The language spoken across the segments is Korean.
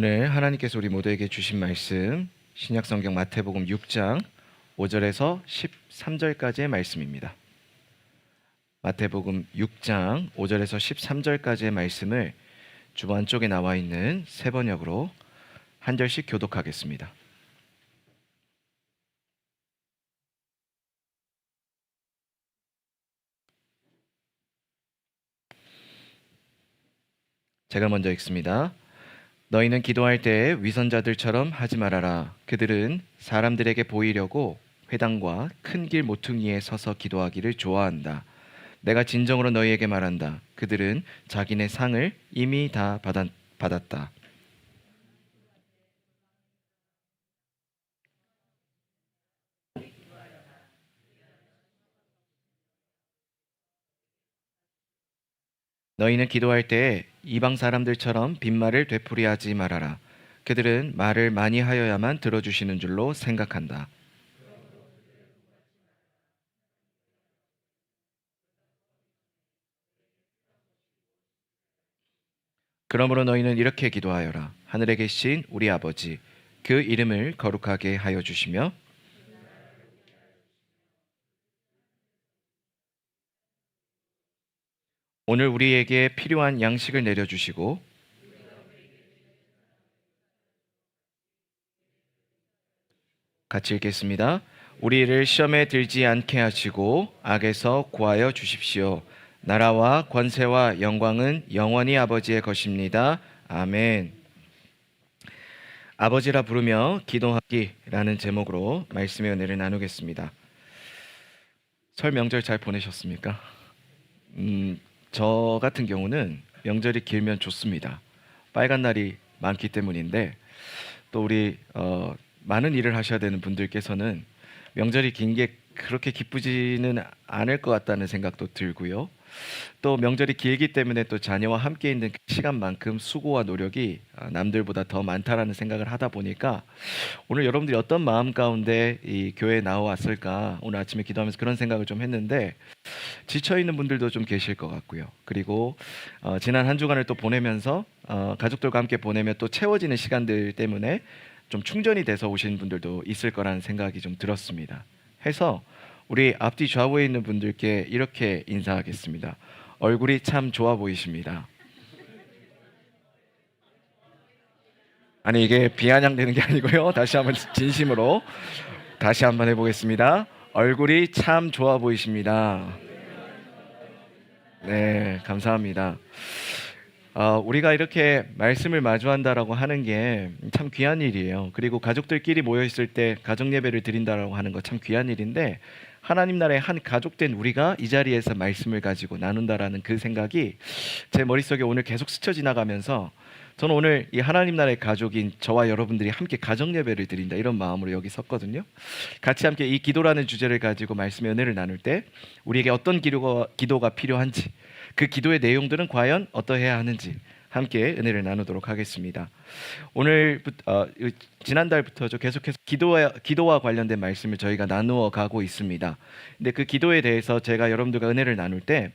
오늘 하나님께서 우리 모두에게 주신 말씀 신약성경 마태복음 6장 5절에서 13절까지의 말씀입니다. 마태복음 6장 5절에서 13절까지의 말씀을 주보 쪽에 나와 있는 세 번역으로 한 절씩 교독하겠습니다. 제가 먼저 읽습니다. 너희는 기도할 때에 위선자들처럼 하지 말아라. 그들은 사람들에게 보이려고 회당과 큰 길 모퉁이에 서서 기도하기를 좋아한다. 내가 진정으로 너희에게 말한다. 그들은 자기네 상을 이미 다 받았다. 너희는 기도할 때에 이방 사람들처럼 빈말을 되풀이하지 말아라. 그들은 말을 많이 하여야만 들어주시는 줄로 생각한다. 그러므로 너희는 이렇게 기도하여라. 하늘에 계신 우리 아버지, 그 이름을 거룩하게 하여 주시며 오늘 우리에게 필요한 양식을 내려주시고 같이 읽겠습니다. 우리를 시험에 들지 않게 하시고 악에서 구하여 주십시오. 나라와 권세와 영광은 영원히 아버지의 것입니다. 아멘. 아버지라 부르며 기도하기라는 제목으로 말씀의 은혜를 나누겠습니다. 설 명절 잘 보내셨습니까? 저 같은 경우는 명절이 길면 좋습니다. 빨간 날이 많기 때문인데 또 우리 많은 일을 하셔야 되는 분들께서는 명절이 긴 게 그렇게 기쁘지는 않을 것 같다는 생각도 들고요. 또 명절이 길기 때문에 또 자녀와 함께 있는 그 시간만큼 수고와 노력이 남들보다 더 많다라는 생각을 하다 보니까 오늘 여러분들이 어떤 마음 가운데 이 교회에 나와왔을까 오늘 아침에 기도하면서 그런 생각을 좀 했는데 지쳐있는 분들도 좀 계실 것 같고요. 그리고 지난 한 주간을 또 보내면서 가족들과 함께 보내며 또 채워지는 시간들 때문에 좀 충전이 돼서 오신 분들도 있을 거라는 생각이 좀 들었습니다. 해서 우리 앞뒤 좌우에 있는 분들께 이렇게 인사하겠습니다. 얼굴이 참 좋아 보이십니다. 아니 이게 비아냥되는 게 아니고요. 다시 한번 진심으로 다시 한번 해보겠습니다. 얼굴이 참 좋아 보이십니다. 네, 감사합니다. 우리가 이렇게 말씀을 마주한다라고 하는 게 참 귀한 일이에요. 그리고 가족들끼리 모여 있을 때 가정 예배를 드린다라고 하는 거 참 귀한 일인데 하나님 나라의 한 가족된 우리가 이 자리에서 말씀을 가지고 나눈다라는 그 생각이 제 머릿속에 오늘 계속 스쳐 지나가면서 저는 오늘 이 하나님 나라의 가족인 저와 여러분들이 함께 가정 예배를 드린다 이런 마음으로 여기 섰거든요. 같이 함께 이 기도라는 주제를 가지고 말씀의 은혜를 나눌 때 우리에게 어떤 기도가 필요한지 그 기도의 내용들은 과연 어떠해야 하는지 함께 은혜를 나누도록 하겠습니다. 오늘 지난달부터 계속해서 기도와 관련된 말씀을 저희가 나누어 가고 있습니다. 근데 그 기도에 대해서 제가 여러분들과 은혜를 나눌 때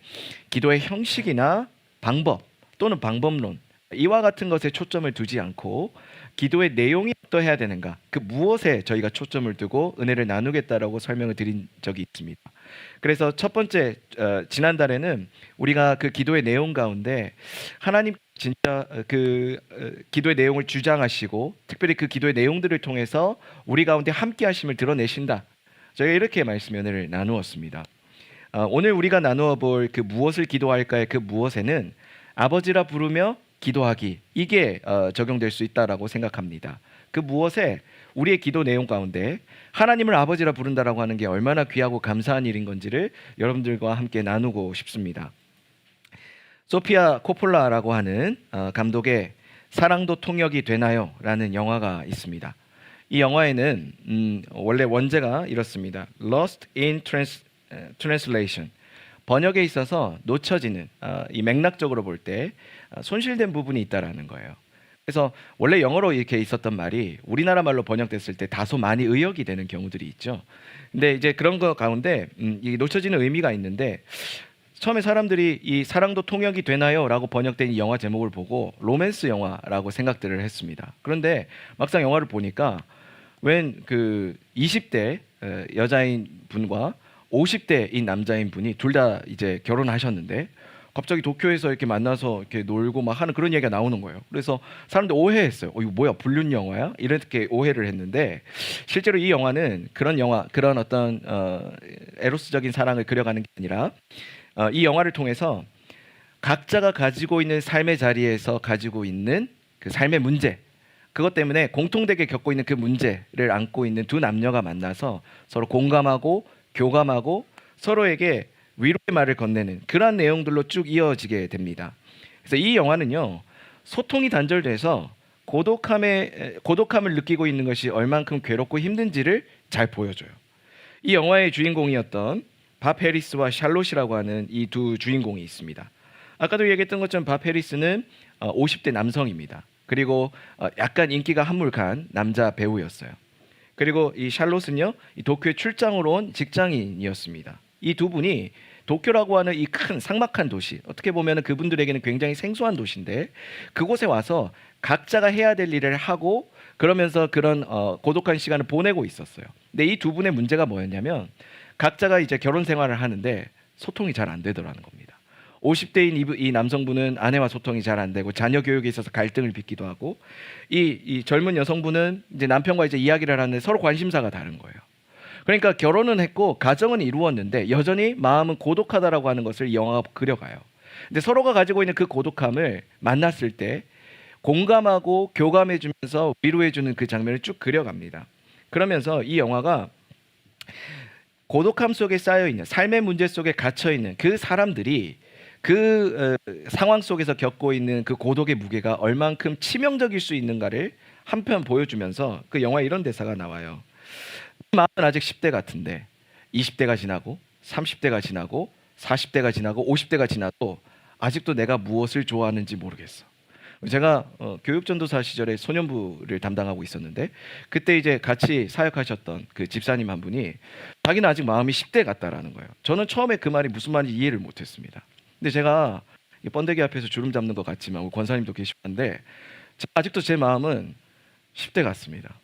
기도의 형식이나 방법 또는 방법론 이와 같은 것에 초점을 두지 않고 기도의 내용이 어떠해야 되는가 그 무엇에 저희가 초점을 두고 은혜를 나누겠다라고 설명을 드린 적이 있습니다. 그래서 첫 번째 지난달에는 우리가 그 기도의 내용 가운데 하나님 진짜 기도의 내용을 주장하시고 특별히 그 기도의 내용들을 통해서 우리 가운데 함께 하심을 드러내신다. 저희가 이렇게 말씀 연애를 나누었습니다. 오늘 우리가 나누어 볼 그 무엇을 기도할까의 그 무엇에는 아버지라 부르며 기도하기 이게 적용될 수 있다라고 생각합니다. 그 무엇에 우리의 기도 내용 가운데 하나님을 아버지라 부른다라고 하는 게 얼마나 귀하고 감사한 일인 건지를 여러분들과 함께 나누고 싶습니다. 소피아 코폴라라고 하는 감독의 사랑도 통역이 되나요? 라는 영화가 있습니다. 이 영화에는 원래 원제가 이렇습니다. Lost in Translation 번역에 있어서 놓쳐지는 이 맥락적으로 볼 때 손실된 부분이 있다라는 거예요. 그래서 원래 영어로 이렇게 있었던 말이 우리나라 말로 번역됐을 때 다소 많이 의역이 되는 경우들이 있죠. 근데 이제 그런 거 가운데 이 놓쳐지는 의미가 있는데 처음에 사람들이 이 사랑도 통역이 되나요?라고 번역된 이 영화 제목을 보고 로맨스 영화라고 생각들을 했습니다. 그런데 막상 영화를 보니까 웬 그 20대 여자인 분과 50대인 남자인 분이 둘 다 이제 결혼하셨는데 갑자기 도쿄에서 이렇게 만나서 이렇게 놀고 막 하는 그런 얘기가 나오는 거예요. 그래서 사람들 오해했어요. 이거 뭐야, 불륜 영화야? 이렇게 오해를 했는데 실제로 이 영화는 그런 영화, 그런 어떤 에로스적인 사랑을 그려가는 게 아니라 이 영화를 통해서 각자가 가지고 있는 삶의 자리에서 가지고 있는 그 삶의 문제, 그것 때문에 공통되게 겪고 있는 그 문제를 안고 있는 두 남녀가 만나서 서로 공감하고 교감하고 서로에게 위로의 말을 건네는 그러한 내용들로 쭉 이어지게 됩니다. 그래서 이 영화는요, 소통이 단절돼서 고독함을 느끼고 있는 것이 얼만큼 괴롭고 힘든지를 잘 보여줘요. 이 영화의 주인공이었던 밥 해리스와 샬롯이라고 하는 이 두 주인공이 있습니다. 아까도 얘기했던 것처럼 밥 해리스는 50대 남성입니다. 그리고 약간 인기가 한물간 남자 배우였어요. 그리고 이 샬롯은요, 이 도쿄에 출장으로 온 직장인이었습니다. 이 두 분이 도쿄라고 하는 이 큰 삭막한 도시, 어떻게 보면 그분들에게는 굉장히 생소한 도시인데 그곳에 와서 각자가 해야 될 일을 하고 그러면서 그런 고독한 시간을 보내고 있었어요. 근데 이 두 분의 문제가 뭐였냐면 각자가 이제 결혼 생활을 하는데 소통이 잘 안 되더라는 겁니다. 50대인 이 남성분은 아내와 소통이 잘 안 되고 자녀 교육에 있어서 갈등을 빚기도 하고 이 젊은 여성분은 이제 남편과 이제 이야기를 하는데 서로 관심사가 다른 거예요. 그러니까 결혼은 했고 가정은 이루었는데 여전히 마음은 고독하다라고 하는 것을 이 영화가 그려가요. 근데 서로가 가지고 있는 그 고독함을 만났을 때 공감하고 교감해주면서 위로해주는 그 장면을 쭉 그려갑니다. 그러면서 이 영화가 고독함 속에 쌓여있는 삶의 문제 속에 갇혀있는 그 사람들이 그 상황 속에서 겪고 있는 그 고독의 무게가 얼만큼 치명적일 수 있는가를 한편 보여주면서 그 영화에 이런 대사가 나와요. 마음은 아직 10대 같은데 20대가 지나고 30대가 지나고 40대가 지나고 50대가 지나도 아직도 내가 무엇을 좋아하는지 모르겠어. 제가 교육전도사 시절에 소년부를 담당하고 있었는데 그때 이제 같이 사역하셨던 그 집사님 한 분이 자기는 아직 마음이 10대 같다라는 거예요. 저는 처음에 그 말이 무슨 말인지 이해를 못했습니다. 근데 제가 번데기 앞에서 주름 잡는 것 같지만 우리 권사님도 계시는데 아직도 제 마음은 10대 같습니다.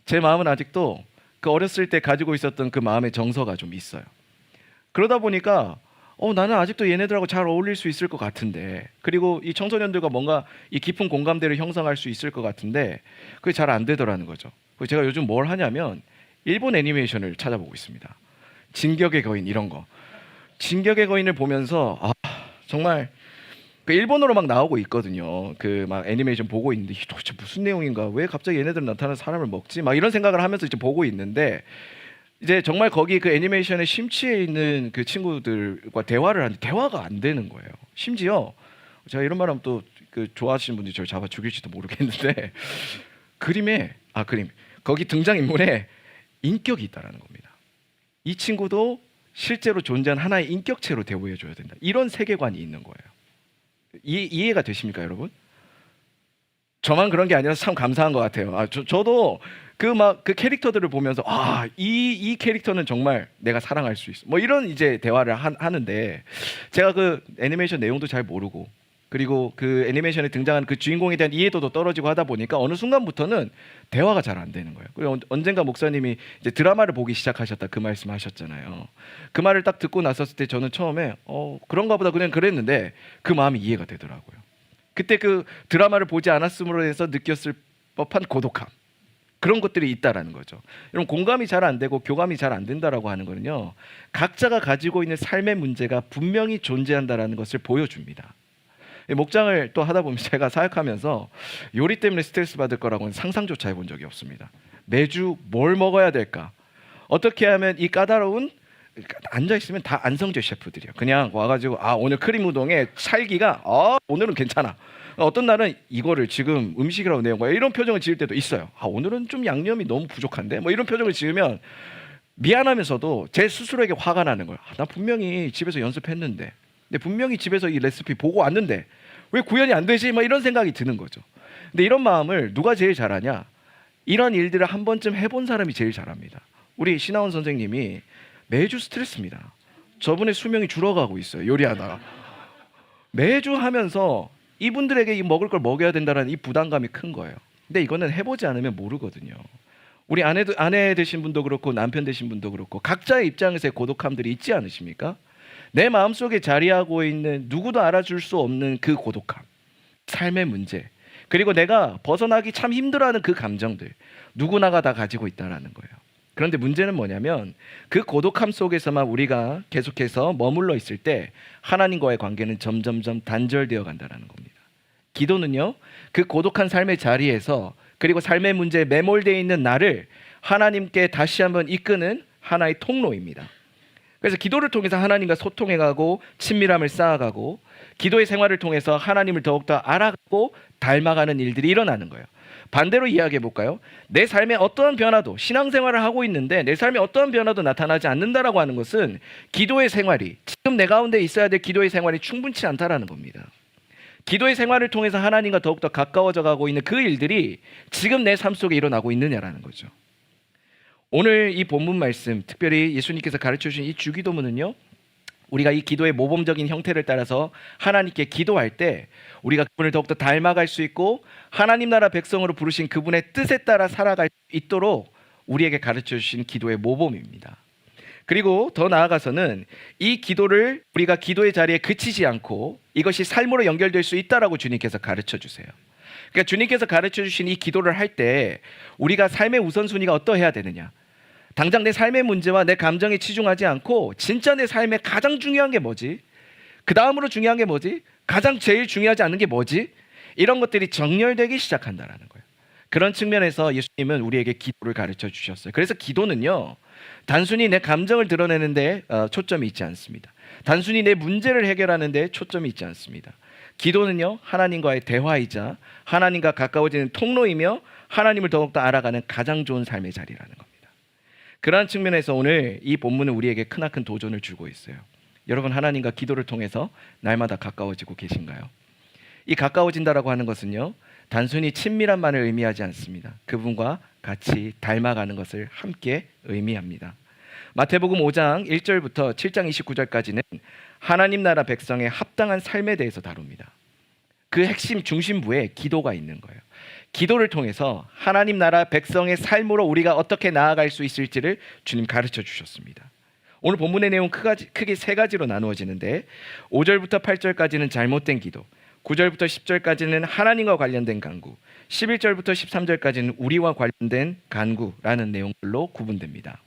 제 마음은 아직도 그 어렸을 때 가지고 있었던 그 마음의 정서가 좀 있어요. 그러다 보니까 나는 아직도 얘네들하고 잘 어울릴 수 있을 것 같은데, 그리고 이 청소년들과 뭔가 이 깊은 공감대를 형성할 수 있을 것 같은데 그게 잘 안 되더라는 거죠. 그래서 제가 요즘 뭘 하냐면 일본 애니메이션을 찾아보고 있습니다. 진격의 거인 이런 거. 진격의 거인을 보면서 정말 그 일본어로 막 나오고 있거든요. 그 막 애니메이션 보고 있는데 이게 도대체 무슨 내용인가? 왜 갑자기 얘네들 나타나서 사람을 먹지? 막 이런 생각을 하면서 이제 보고 있는데 이제 정말 거기 그 애니메이션에 심취해 있는 그 친구들과 대화를 하는데 대화가 안 되는 거예요. 심지어 제가 이런 말하면 또 그 좋아하시는 분들이 저를 잡아 죽일지도 모르겠는데 그림 거기 등장인물에 인격이 있다라는 겁니다. 이 친구도 실제로 존재한 하나의 인격체로 대우해줘야 된다. 이런 세계관이 있는 거예요. 이해가 되십니까, 여러분? 저만 그런 게 아니라 참 감사한 것 같아요. 저도 그 캐릭터들을 보면서 이 캐릭터는 정말 내가 사랑할 수 있어. 뭐 이런 이제 대화를 하는데 제가 그 애니메이션 내용도 잘 모르고 그리고 그 애니메이션에 등장하는 그 주인공에 대한 이해도도 떨어지고 하다 보니까 어느 순간부터는 대화가 잘 안 되는 거예요. 그리고 언젠가 목사님이 이제 드라마를 보기 시작하셨다 그 말씀하셨잖아요. 그 말을 딱 듣고 나섰을 때 저는 처음에 그런가 보다 그냥 그랬는데 그 마음이 이해가 되더라고요. 그때 그 드라마를 보지 않았음으로 해서 느꼈을 법한 고독함, 그런 것들이 있다라는 거죠. 여러분, 공감이 잘 안 되고 교감이 잘 안 된다라고 하는 거는요, 각자가 가지고 있는 삶의 문제가 분명히 존재한다라는 것을 보여줍니다. 목장을 또 하다 보면 제가 사역하면서 요리 때문에 스트레스 받을 거라고는 상상조차 해본 적이 없습니다. 매주 뭘 먹어야 될까? 어떻게 하면 이 까다로운, 앉아있으면 다 안성재 셰프들이에요. 그냥 와가지고 오늘 크림 우동에 찰기가 오늘은 괜찮아. 어떤 날은 이거를 지금 음식이라고 내온 거야, 이런 표정을 지을 때도 있어요. 오늘은 좀 양념이 너무 부족한데, 뭐 이런 표정을 지으면 미안하면서도 제 스스로에게 화가 나는 거예요. 나 분명히 집에서 연습했는데, 근데 분명히 집에서 이 레시피 보고 왔는데 왜 구현이 안 되지? 막 이런 생각이 드는 거죠. 근데 이런 마음을 누가 제일 잘하냐? 이런 일들을 한 번쯤 해본 사람이 제일 잘합니다. 우리 신하원 선생님이 매주 스트레스입니다. 저분의 수명이 줄어가고 있어요. 요리하다가 매주 하면서 이분들에게 이 먹을 걸 먹여야 된다는 이 부담감이 큰 거예요. 근데 이거는 해보지 않으면 모르거든요. 우리 아내 되신 분도 그렇고 남편 되신 분도 그렇고 각자의 입장에서의 고독함들이 있지 않으십니까? 내 마음속에 자리하고 있는 누구도 알아줄 수 없는 그 고독함, 삶의 문제, 그리고 내가 벗어나기 참 힘들어하는 그 감정들, 누구나가 다 가지고 있다는 거예요. 그런데 문제는 뭐냐면 그 고독함 속에서만 우리가 계속해서 머물러 있을 때 하나님과의 관계는 점점점 단절되어 간다는 겁니다. 기도는요, 그 고독한 삶의 자리에서 그리고 삶의 문제에 매몰되어 있는 나를 하나님께 다시 한번 이끄는 하나의 통로입니다. 그래서 기도를 통해서 하나님과 소통해가고 친밀함을 쌓아가고 기도의 생활을 통해서 하나님을 더욱더 알아가고 닮아가는 일들이 일어나는 거예요. 반대로 이야기해 볼까요? 내 삶에 어떠한 변화도, 신앙생활을 하고 있는데 내 삶에 어떠한 변화도 나타나지 않는다라고 하는 것은 기도의 생활이, 지금 내 가운데 있어야 될 기도의 생활이 충분치 않다라는 겁니다. 기도의 생활을 통해서 하나님과 더욱더 가까워져 가고 있는 그 일들이 지금 내 삶 속에 일어나고 있느냐라는 거죠. 오늘 이 본문 말씀, 특별히 예수님께서 가르쳐 주신 이 주기도문은요, 우리가 이 기도의 모범적인 형태를 따라서 하나님께 기도할 때 우리가 그분을 더욱더 닮아갈 수 있고 하나님 나라 백성으로 부르신 그분의 뜻에 따라 살아갈 수 있도록 우리에게 가르쳐 주신 기도의 모범입니다. 그리고 더 나아가서는 이 기도를 우리가 기도의 자리에 그치지 않고 이것이 삶으로 연결될 수 있다라고 주님께서 가르쳐 주세요. 그러니까 주님께서 가르쳐 주신 이 기도를 할 때 우리가 삶의 우선순위가 어떠해야 되느냐, 당장 내 삶의 문제와 내 감정에 치중하지 않고 진짜 내 삶에 가장 중요한 게 뭐지? 그 다음으로 중요한 게 뭐지? 가장 제일 중요하지 않은 게 뭐지? 이런 것들이 정렬되기 시작한다라는 거예요. 그런 측면에서 예수님은 우리에게 기도를 가르쳐 주셨어요. 그래서 기도는요, 단순히 내 감정을 드러내는 데 초점이 있지 않습니다. 단순히 내 문제를 해결하는 데 초점이 있지 않습니다. 기도는요, 하나님과의 대화이자 하나님과 가까워지는 통로이며 하나님을 더욱더 알아가는 가장 좋은 삶의 자리라는 겁니다. 그러한 측면에서 오늘 이 본문은 우리에게 크나큰 도전을 주고 있어요. 여러분, 하나님과 기도를 통해서 날마다 가까워지고 계신가요? 이 가까워진다라고 하는 것은요, 단순히 친밀함만을 의미하지 않습니다. 그분과 같이 닮아가는 것을 함께 의미합니다. 마태복음 5장 1절부터 7장 29절까지는 하나님 나라 백성의 합당한 삶에 대해서 다룹니다. 그 핵심 중심부에 기도가 있는 거예요. 기도를 통해서 하나님 나라 백성의 삶으로 우리가 어떻게 나아갈 수 있을지를 주님 가르쳐 주셨습니다. 오늘 본문의 내용 크게 세 가지로 나누어지는데 5절부터 8절까지는 잘못된 기도, 9절부터 10절까지는 하나님과 관련된 간구, 11절부터 13절까지는 우리와 관련된 간구라는 내용들로 구분됩니다.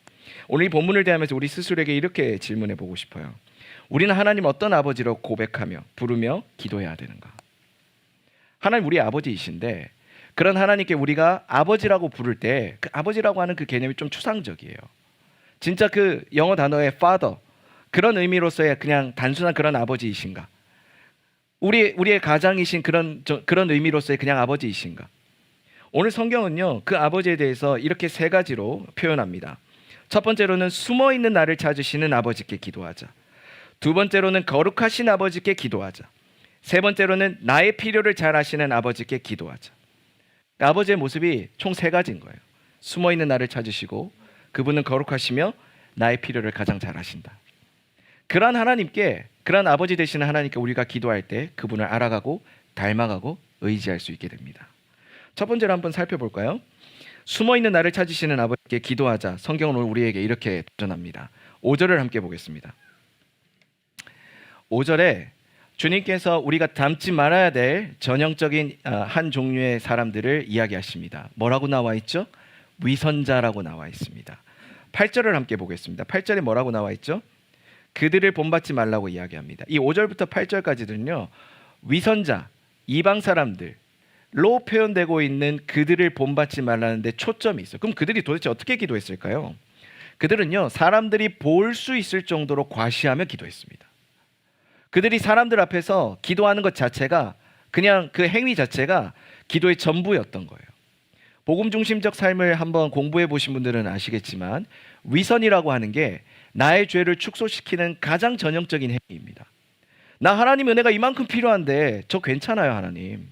오늘 이 본문을 대하면서 우리 스스로에게 이렇게 질문해 보고 싶어요. 우리는 하나님 어떤 아버지로 고백하며 부르며 기도해야 되는가? 하나님 우리 아버지이신데 그런 하나님께 우리가 아버지라고 부를 때 그 아버지라고 하는 그 개념이 좀 추상적이에요. 진짜 그 영어 단어의 father, 그런 의미로서의 그냥 단순한 그런 아버지이신가? 우리의 가장이신 그런 의미로서의 그냥 아버지이신가? 오늘 성경은요, 그 아버지에 대해서 이렇게 세 가지로 표현합니다. 첫 번째로는 숨어있는 나를 찾으시는 아버지께 기도하자. 두 번째로는 거룩하신 아버지께 기도하자. 세 번째로는 나의 필요를 잘 아시는 아버지께 기도하자. 아버지의 모습이 총 세 가지인 거예요. 숨어있는 나를 찾으시고 그분은 거룩하시며 나의 필요를 가장 잘 아신다. 그런 하나님께, 그런 아버지 되시는 하나님께 우리가 기도할 때 그분을 알아가고 닮아가고 의지할 수 있게 됩니다. 첫 번째로 한번 살펴볼까요? 숨어있는 나를 찾으시는 아버지께 기도하자. 성경은 오늘 우리에게 이렇게 도전합니다. 5절을 함께 보겠습니다. 5절에 주님께서 우리가 닮지 말아야 될 전형적인 한 종류의 사람들을 이야기하십니다. 뭐라고 나와 있죠? 위선자라고 나와 있습니다. 8절을 함께 보겠습니다. 8절에 뭐라고 나와 있죠? 그들을 본받지 말라고 이야기합니다. 이 5절부터 8절까지는요, 위선자, 이방 사람들로 표현되고 있는 그들을 본받지 말라는 데 초점이 있어요. 그럼 그들이 도대체 어떻게 기도했을까요? 그들은요, 사람들이 볼 수 있을 정도로 과시하며 기도했습니다. 그들이 사람들 앞에서 기도하는 것 자체가, 그냥 그 행위 자체가 기도의 전부였던 거예요. 복음 중심적 삶을 한번 공부해 보신 분들은 아시겠지만 위선이라고 하는 게 나의 죄를 축소시키는 가장 전형적인 행위입니다. 나 하나님 은혜가 이만큼 필요한데 저 괜찮아요 하나님.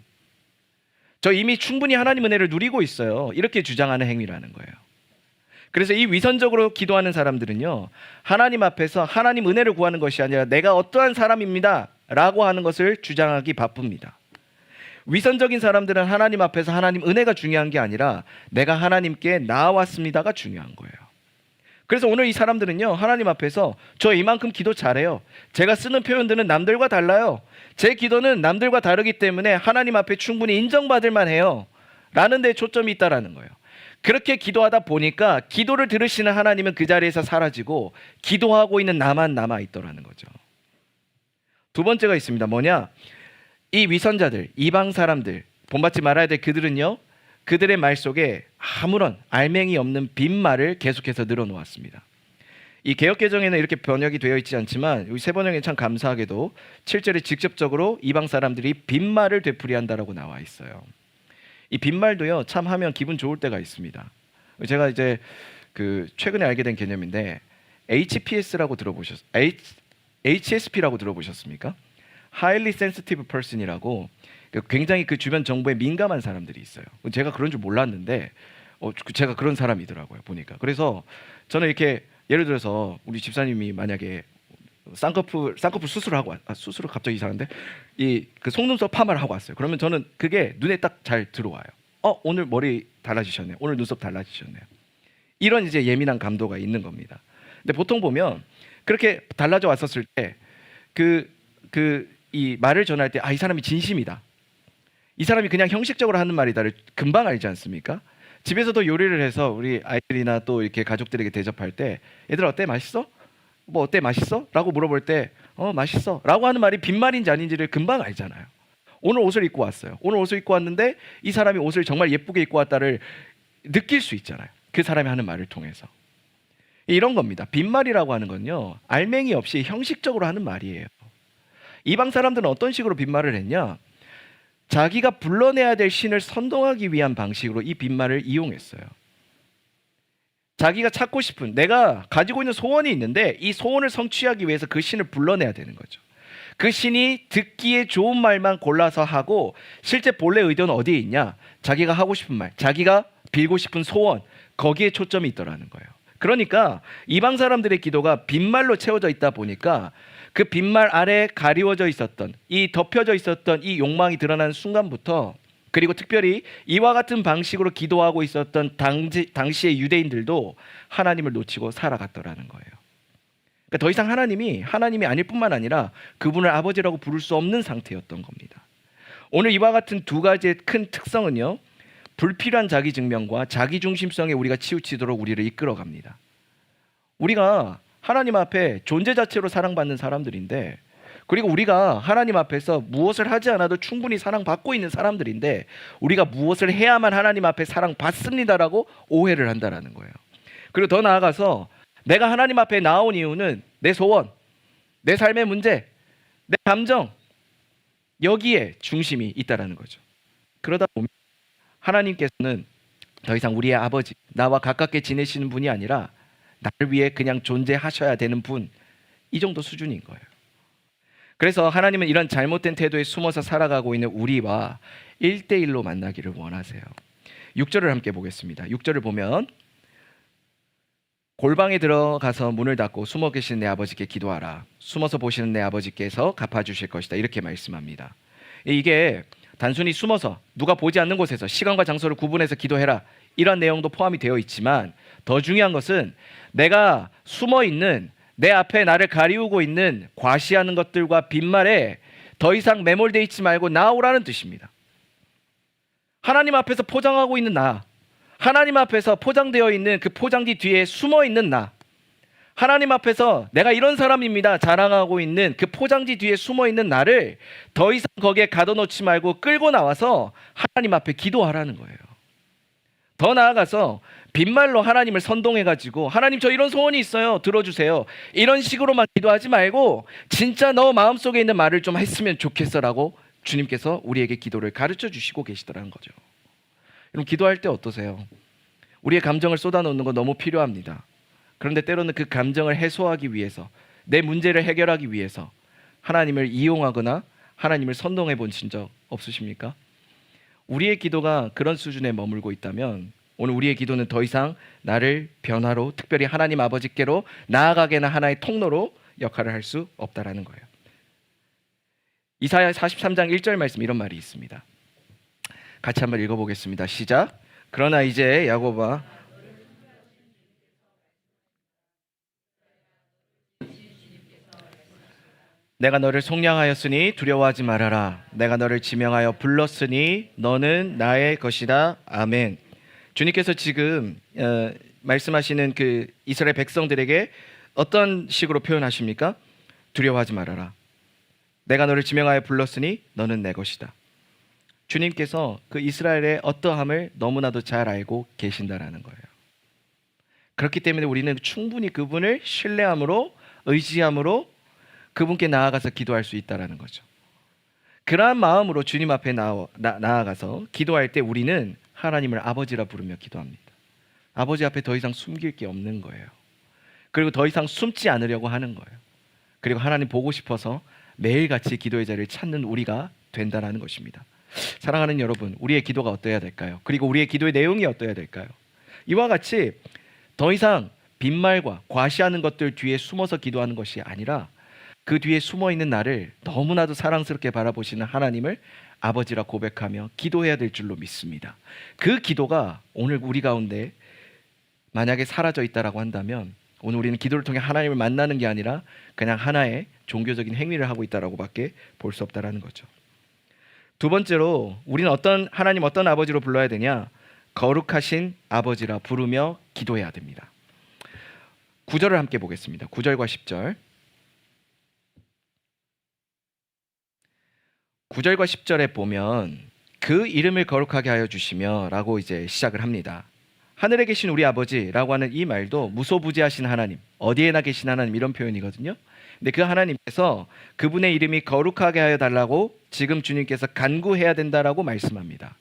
저 이미 충분히 하나님 은혜를 누리고 있어요. 이렇게 주장하는 행위라는 거예요. 그래서 이 위선적으로 기도하는 사람들은요, 하나님 앞에서 하나님 은혜를 구하는 것이 아니라 내가 어떠한 사람입니다 라고 하는 것을 주장하기 바쁩니다. 위선적인 사람들은 하나님 앞에서 하나님 은혜가 중요한 게 아니라 내가 하나님께 나아왔습니다가 중요한 거예요. 그래서 오늘 이 사람들은요, 하나님 앞에서 저 이만큼 기도 잘해요, 제가 쓰는 표현들은 남들과 달라요, 제 기도는 남들과 다르기 때문에 하나님 앞에 충분히 인정받을 만해요 라는 데 초점이 있다라는 거예요. 그렇게 기도하다 보니까 기도를 들으시는 하나님은 그 자리에서 사라지고 기도하고 있는 나만 남아있더라는 거죠. 두 번째가 있습니다. 뭐냐? 이 위선자들, 이방 사람들, 본받지 말아야 될 그들은요, 그들의 말 속에 아무런 알맹이 없는 빈말을 계속해서 늘어놓았습니다. 이 개역개정에는 이렇게 번역이 되어 있지 않지만 여기 새 번역에 참 감사하게도 7절에 직접적으로 이방 사람들이 빈말을 되풀이한다라고 나와 있어요. 이 빈말도요, 참 하면 기분 좋을 때가 있습니다. 제가 이제 최근에 알게 된 개념인데 HPS라고 HSP라고 들어보셨습니까? Highly Sensitive Person이라고, 굉장히 그 주변 정보에 민감한 사람들이 있어요. 제가 그런 줄 몰랐는데 제가 그런 사람이더라고요, 보니까. 그래서 저는 이렇게 예를 들어서 우리 집사님이 만약에 쌍꺼풀 수술을 하고 수술을 갑자기 이상한데 그 속눈썹 파마를 하고 왔어요. 그러면 저는 그게 눈에 딱 잘 들어와요. 오늘 머리 달라지셨네요. 오늘 눈썹 달라지셨네요. 이런 이제 예민한 감도가 있는 겁니다. 근데 보통 보면 그렇게 달라져 왔었을 때 이 말을 전할 때 이 사람이 진심이다, 이 사람이 그냥 형식적으로 하는 말이다를 금방 알지 않습니까? 집에서도 요리를 해서 우리 아이들이나 또 이렇게 가족들에게 대접할 때 얘들 어때? 맛있어? 뭐 어때? 맛있어? 라고 물어볼 때 맛있어 라고 하는 말이 빈말인지 아닌지를 금방 알잖아요. 오늘 옷을 입고 왔어요. 오늘 옷을 입고 왔는데 이 사람이 옷을 정말 예쁘게 입고 왔다를 느낄 수 있잖아요, 그 사람이 하는 말을 통해서. 이런 겁니다. 빈말이라고 하는 건요, 알맹이 없이 형식적으로 하는 말이에요. 이방 사람들은 어떤 식으로 빈말을 했냐? 자기가 불러내야 될 신을 선동하기 위한 방식으로 이 빈말을 이용했어요. 자기가 찾고 싶은, 내가 가지고 있는 소원이 있는데 이 소원을 성취하기 위해서 그 신을 불러내야 되는 거죠. 그 신이 듣기에 좋은 말만 골라서 하고 실제 본래 의도는 어디에 있냐? 자기가 하고 싶은 말, 자기가 빌고 싶은 소원, 거기에 초점이 있더라는 거예요. 그러니까 이방 사람들의 기도가 빈말로 채워져 있다 보니까 그 빈말 아래 가리워져 있었던, 이 덮여져 있었던 이 욕망이 드러나는 순간부터, 그리고 특별히 이와 같은 방식으로 기도하고 있었던 당시의 유대인들도 하나님을 놓치고 살아갔더라는 거예요. 그러니까 더 이상 하나님이 아닐 뿐만 아니라 그분을 아버지라고 부를 수 없는 상태였던 겁니다. 오늘 이와 같은 두 가지의 큰 특성은요, 불필요한 자기 증명과 자기 중심성에 우리가 치우치도록 우리를 이끌어갑니다. 우리가 하나님 앞에 존재 자체로 사랑받는 사람들인데, 그리고 우리가 하나님 앞에서 무엇을 하지 않아도 충분히 사랑받고 있는 사람들인데 우리가 무엇을 해야만 하나님 앞에 사랑받습니다라고 오해를 한다라는 거예요. 그리고 더 나아가서 내가 하나님 앞에 나온 이유는 내 소원, 내 삶의 문제, 내 감정, 여기에 중심이 있다라는 거죠. 그러다 보면 하나님께서는 더 이상 우리의 아버지, 나와 가깝게 지내시는 분이 아니라 나를 위해 그냥 존재하셔야 되는 분, 이 정도 수준인 거예요. 그래서 하나님은 이런 잘못된 태도에 숨어서 살아가고 있는 우리와 1대1로 만나기를 원하세요. 6절을 함께 보겠습니다. 6절을 보면 골방에 들어가서 문을 닫고 숨어 계시는 내 아버지께 기도하라. 숨어서 보시는 내 아버지께서 갚아주실 것이다. 이렇게 말씀합니다. 이게 단순히 숨어서 누가 보지 않는 곳에서 시간과 장소를 구분해서 기도해라, 이런 내용도 포함이 되어 있지만 더 중요한 것은 내가 숨어 있는, 내 앞에 나를 가리우고 있는 과시하는 것들과 빈말에 더 이상 매몰되어 있지 말고 나오라는 뜻입니다. 하나님 앞에서 포장하고 있는 나, 하나님 앞에서 포장되어 있는 그 포장지 뒤에 숨어 있는 나, 하나님 앞에서 내가 이런 사람입니다 자랑하고 있는 그 포장지 뒤에 숨어 있는 나를 더 이상 거기에 가둬놓지 말고 끌고 나와서 하나님 앞에 기도하라는 거예요. 더 나아가서 빈말로 하나님을 선동해가지고 하나님 저 이런 소원이 있어요, 들어주세요, 이런 식으로만 기도하지 말고 진짜 너 마음속에 있는 말을 좀 했으면 좋겠어 라고 주님께서 우리에게 기도를 가르쳐 주시고 계시더라는 거죠. 여러분, 기도할 때 어떠세요? 우리의 감정을 쏟아놓는 거 너무 필요합니다. 그런데 때로는 그 감정을 해소하기 위해서, 내 문제를 해결하기 위해서 하나님을 이용하거나 하나님을 선동해 보신 적 없으십니까? 우리의 기도가 그런 수준에 머물고 있다면 오늘 우리의 기도는 더 이상 나를 변화로, 특별히 하나님 아버지께로 나아가게나 하나의 통로로 역할을 할 수 없다라는 거예요. 이사야 43장 1절 말씀 이런 말이 있습니다. 같이 한번 읽어보겠습니다. 시작. 그러나 이제 야곱아, 내가 너를 속량하였으니 두려워하지 말아라. 내가 너를 지명하여 불렀으니 너는 나의 것이다. 아멘. 주님께서 지금 말씀하시는 그 이스라엘 백성들에게 어떤 식으로 표현하십니까? 두려워하지 말아라. 내가 너를 지명하여 불렀으니 너는 내 것이다. 주님께서 그 이스라엘의 어떠함을 너무나도 잘 알고 계신다라는 거예요. 그렇기 때문에 우리는 충분히 그분을 신뢰함으로, 의지함으로 그분께 나아가서 기도할 수 있다라는 거죠. 그러한 마음으로 주님 앞에 나아가서 기도할 때 우리는 하나님을 아버지라 부르며 기도합니다. 아버지 앞에 더 이상 숨길 게 없는 거예요. 그리고 더 이상 숨지 않으려고 하는 거예요. 그리고 하나님 보고 싶어서 매일같이 기도의 자리를 찾는 우리가 된다는 것입니다. 사랑하는 여러분, 우리의 기도가 어떠해야 될까요? 그리고 우리의 기도의 내용이 어떠해야 될까요? 이와 같이 더 이상 빈말과 과시하는 것들 뒤에 숨어서 기도하는 것이 아니라 그 뒤에 숨어있는 나를 너무나도 사랑스럽게 바라보시는 하나님을 아버지라 고백하며 기도해야 될 줄로 믿습니다. 그 기도가 오늘 우리 가운데 만약에 사라져 있다라고 한다면 오늘 우리는 기도를 통해 하나님을 만나는 게 아니라 그냥 하나의 종교적인 행위를 하고 있다라고 밖에 볼 수 없다라는 거죠. 두 번째로 우리는 하나님 어떤 아버지로 불러야 되냐? 거룩하신 아버지라 부르며 기도해야 됩니다. 9절을 함께 보겠습니다. 9절과 10절. 9절과 10절에 보면 그 이름을 거룩하게 하여 주시며 라고 이제 시작을 합니다. 하늘에 계신 우리 아버지라고 하는 이 말도 무소부지하신 하나님, 어디에나 계신 하나님 이런 표현이거든요. 근데 그 하나님께서 그분의 이름이 거룩하게 하여 달라고 지금 주님께서 간구해야 된다라고 말씀합니다.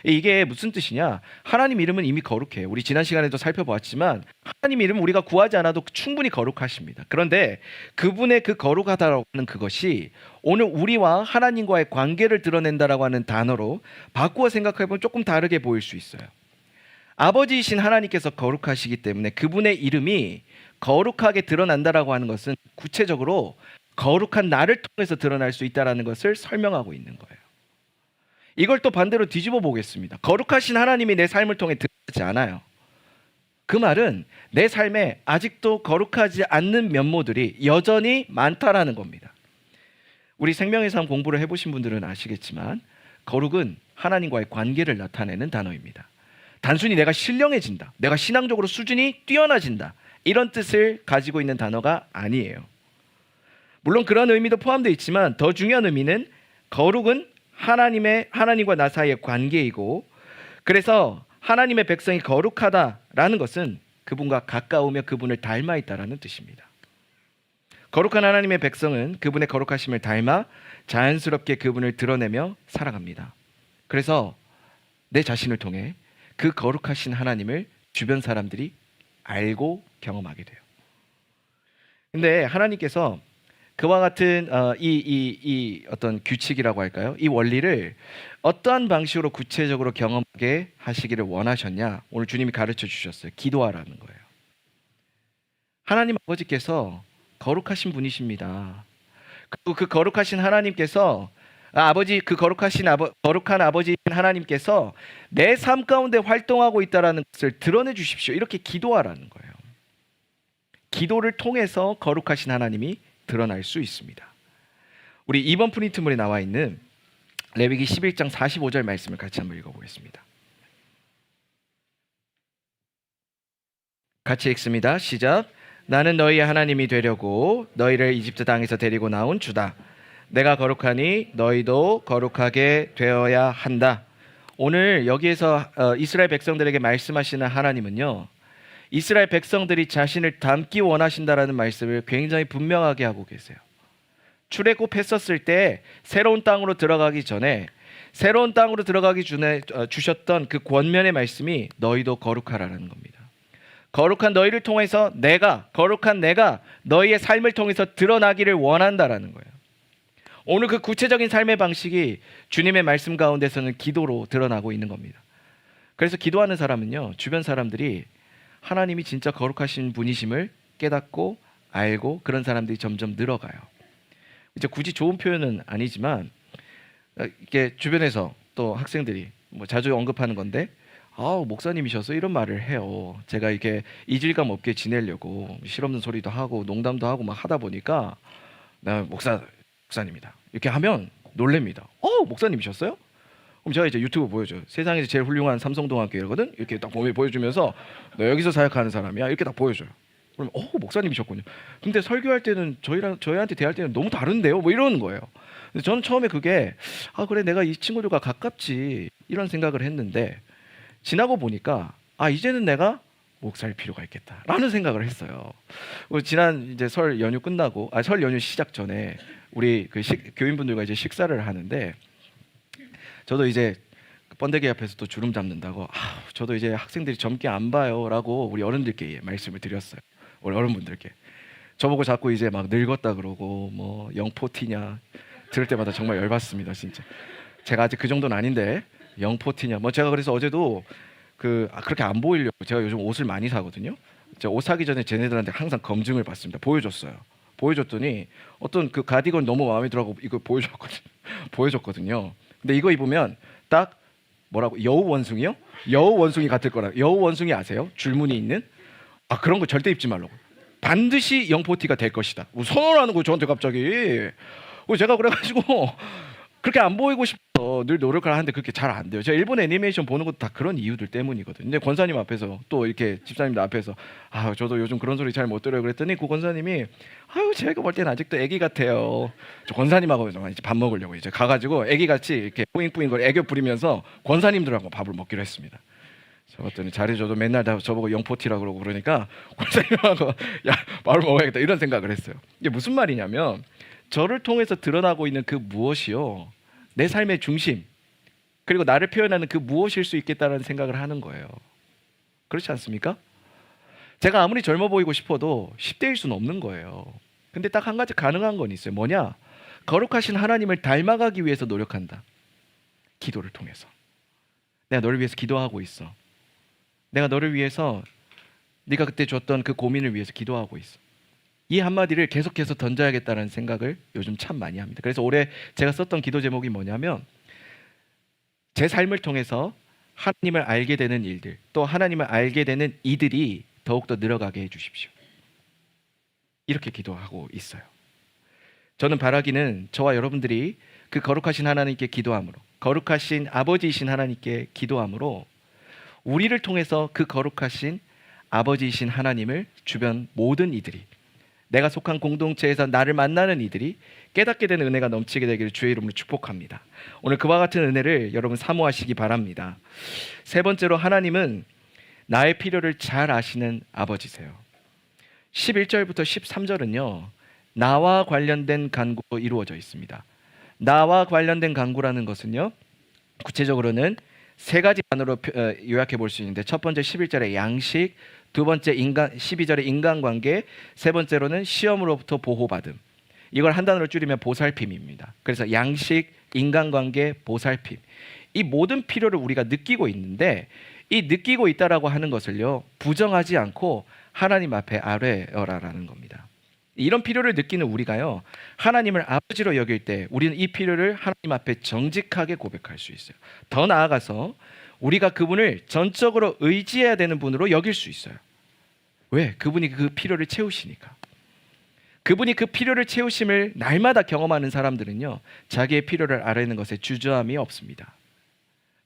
이게 무슨 뜻이냐? 하나님 이름은 이미 거룩해요. 우리 지난 시간에도 살펴보았지만 하나님 이름은 우리가 구하지 않아도 충분히 거룩하십니다. 그런데 그분의 그 거룩하다라고 하는 그것이 오늘 우리와 하나님과의 관계를 드러낸다라고 하는 단어로 바꾸어 생각해보면 조금 다르게 보일 수 있어요. 아버지이신 하나님께서 거룩하시기 때문에 그분의 이름이 거룩하게 드러난다라고 하는 것은 구체적으로 거룩한 나를 통해서 드러날 수 있다라는 것을 설명하고 있는 거예요. 이걸 또 반대로 뒤집어 보겠습니다. 거룩하신 하나님이 내 삶을 통해 드러나지 않아요. 그 말은 내 삶에 아직도 거룩하지 않는 면모들이 여전히 많다라는 겁니다. 우리 생명의 삶 공부를 해보신 분들은 아시겠지만 거룩은 하나님과의 관계를 나타내는 단어입니다. 단순히 내가 신령해진다, 내가 신앙적으로 수준이 뛰어나진다, 이런 뜻을 가지고 있는 단어가 아니에요. 물론 그런 의미도 포함되어 있지만 더 중요한 의미는 거룩은 하나님과 나 사이의 관계이고, 그래서 하나님의 백성이 거룩하다라는 것은 그분과 가까우며 그분을 닮아 있다라는 뜻입니다. 거룩한 하나님의 백성은 그분의 거룩하심을 닮아 자연스럽게 그분을 드러내며 살아갑니다. 그래서 내 자신을 통해 그 거룩하신 하나님을 주변 사람들이 알고 경험하게 돼요. 근데 하나님께서 그와 같은 이 어떤 규칙이라고 할까요? 이 원리를 어떠한 방식으로 구체적으로 경험하게 하시기를 원하셨냐? 오늘 주님이 가르쳐 주셨어요. 기도하라는 거예요. 하나님 아버지께서 거룩하신 분이십니다. 그 거룩하신 하나님께서 거룩한 아버지인 하나님께서 내 삶 가운데 활동하고 있다라는 것을 드러내 주십시오. 이렇게 기도하라는 거예요. 기도를 통해서 거룩하신 하나님이 드러날 수 있습니다. 우리 2번 프린트물에 나와 있는 레위기 11장 45절 말씀을 같이 한번 읽어보겠습니다. 같이 읽습니다. 시작. 나는 너희의 하나님이 되려고 너희를 이집트 땅에서 데리고 나온 주다. 내가 거룩하니 너희도 거룩하게 되어야 한다. 오늘 여기에서 이스라엘 백성들에게 말씀하시는 하나님은요, 이스라엘 백성들이 자신을 닮기 원하신다라는 말씀을 굉장히 분명하게 하고 계세요. 출애굽했었을 때 새로운 땅으로 들어가기 전에 주셨던 그 권면의 말씀이 너희도 거룩하라는 겁니다. 거룩한 너희를 통해서 거룩한 내가 너희의 삶을 통해서 드러나기를 원한다라는 거예요. 오늘 그 구체적인 삶의 방식이 주님의 말씀 가운데서는 기도로 드러나고 있는 겁니다. 그래서 기도하는 사람은요, 주변 사람들이 하나님이 진짜 거룩하신 분이심을 깨닫고 알고 그런 사람들이 점점 늘어가요. 이제 굳이 좋은 표현은 아니지만 이게 주변에서 또 학생들이 뭐 자주 언급하는 건데, 목사님이셔서 이런 말을 해요. 제가 이렇게 이질감 없게 지내려고 실없는 소리도 하고 농담도 하고 막 하다 보니까 나 목사님이다 이렇게 하면 놀랍니다. 목사님이셨어요? 그럼 제가 이제 유튜브 보여줘요. 세상에서 제일 훌륭한 삼성동학교거든. 이렇게 딱 보여주면서 너 여기서 사역하는 사람이야. 이렇게 딱 보여줘요. 그럼 목사님이셨군요. 근데 설교할 때는 저희한테 대할 때는 너무 다른데요. 뭐 이러는 거예요. 근데 저는 처음에 그게 그래 내가 이 친구들과 가깝지 이런 생각을 했는데 지나고 보니까 이제는 내가 목사일 필요가 있겠다라는 생각을 했어요. 지난 이제 설 연휴 끝나고 설 연휴 시작 전에 우리 그 교인분들과 이제 식사를 하는데 저도 이제 번데기 앞에서 또 주름 잡는다고 저도 이제 학생들이 젊게 안 봐요라고 우리 어른들께 말씀을 드렸어요. 우리 어른분들께 저보고 자꾸 이제 막 늙었다 그러고 뭐 영포티냐 들을 때마다 정말 열받습니다. 진짜 제가 아직 그 정도는 아닌데 영포티냐 뭐 제가 그래서 어제도 그렇게 안 보이려고 제가 요즘 옷을 많이 사거든요. 제가 옷 사기 전에 쟤네들한테 항상 검증을 받습니다. 보여줬더니 어떤 그 가디건 너무 마음에 들어하고 이거 보여줬거든요. 근데 이거 입으면 딱 뭐라고 여우 원숭이요? 여우 원숭이 같을 거라. 여우 원숭이 아세요? 줄무늬 있는? 그런 거 절대 입지 말라고. 반드시 영포티가 될 것이다. 선언하는 거 저한테 갑자기. 제가 그래가지고 그렇게 안 보이고 싶어 늘 노력을 하는데 그렇게 잘 안 돼요. 제가 일본 애니메이션 보는 것도 다 그런 이유들 때문이거든요. 근데 권사님 앞에서 또 이렇게 집사님들 앞에서 저도 요즘 그런 소리 잘 못 들어요 그랬더니 그 권사님이 제가 볼 때는 아직도 애기 같아요. 저 권사님하고 이제 밥 먹으려고 이제 가가지고 애기같이 이렇게 뿌잉뿌잉 걸 애교 부리면서 권사님들하고 밥을 먹기로 했습니다. 저랬더니 잘해줘도 맨날 다 저보고 영포티라고 그러고 그러니까 권사님하고 밥을 먹어야겠다 이런 생각을 했어요. 이게 무슨 말이냐면 저를 통해서 드러나고 있는 그 무엇이요 내 삶의 중심 그리고 나를 표현하는 그 무엇일 수 있겠다라는 생각을 하는 거예요. 그렇지 않습니까? 제가 아무리 젊어 보이고 싶어도 10대일 수는 없는 거예요. 근데 딱 한 가지 가능한 건 있어요. 뭐냐? 거룩하신 하나님을 닮아가기 위해서 노력한다. 기도를 통해서. 내가 너를 위해서 기도하고 있어. 내가 너를 위해서 네가 그때 줬던 그 고민을 위해서 기도하고 있어. 이 한마디를 계속해서 던져야겠다는 생각을 요즘 참 많이 합니다. 그래서 올해 제가 썼던 기도 제목이 뭐냐면 제 삶을 통해서 하나님을 알게 되는 일들 또 하나님을 알게 되는 이들이 더욱더 늘어가게 해주십시오. 이렇게 기도하고 있어요. 저는 바라기는 저와 여러분들이 그 거룩하신 하나님께 기도함으로 거룩하신 아버지이신 하나님께 기도함으로 우리를 통해서 그 거룩하신 아버지이신 하나님을 주변 모든 이들이 내가 속한 공동체에서 나를 만나는 이들이 깨닫게 되는 은혜가 넘치게 되기를 주의 이름으로 축복합니다. 오늘 그와 같은 은혜를 여러분 사모하시기 바랍니다. 세 번째로 하나님은 나의 필요를 잘 아시는 아버지세요. 11절부터 13절은요. 나와 관련된 간구로 이루어져 있습니다. 나와 관련된 간구라는 것은요. 구체적으로는 세 가지 단어로 요약해 볼 수 있는데 첫 번째 11절에 양식, 두 번째 12절에 인간관계, 세 번째로는 시험으로부터 보호받음. 이걸 한 단어로 줄이면 보살핌입니다. 그래서 양식, 인간관계, 보살핌. 이 모든 필요를 우리가 느끼고 있는데 이 느끼고 있다라고 하는 것을요. 부정하지 않고 하나님 앞에 아뢰어라라는 겁니다. 이런 필요를 느끼는 우리가요. 하나님을 아버지로 여길 때 우리는 이 필요를 하나님 앞에 정직하게 고백할 수 있어요. 더 나아가서 우리가 그분을 전적으로 의지해야 되는 분으로 여길 수 있어요. 왜? 그분이 그 필요를 채우시니까. 그분이 그 필요를 채우심을 날마다 경험하는 사람들은요. 자기의 필요를 아뢰는 것에 주저함이 없습니다.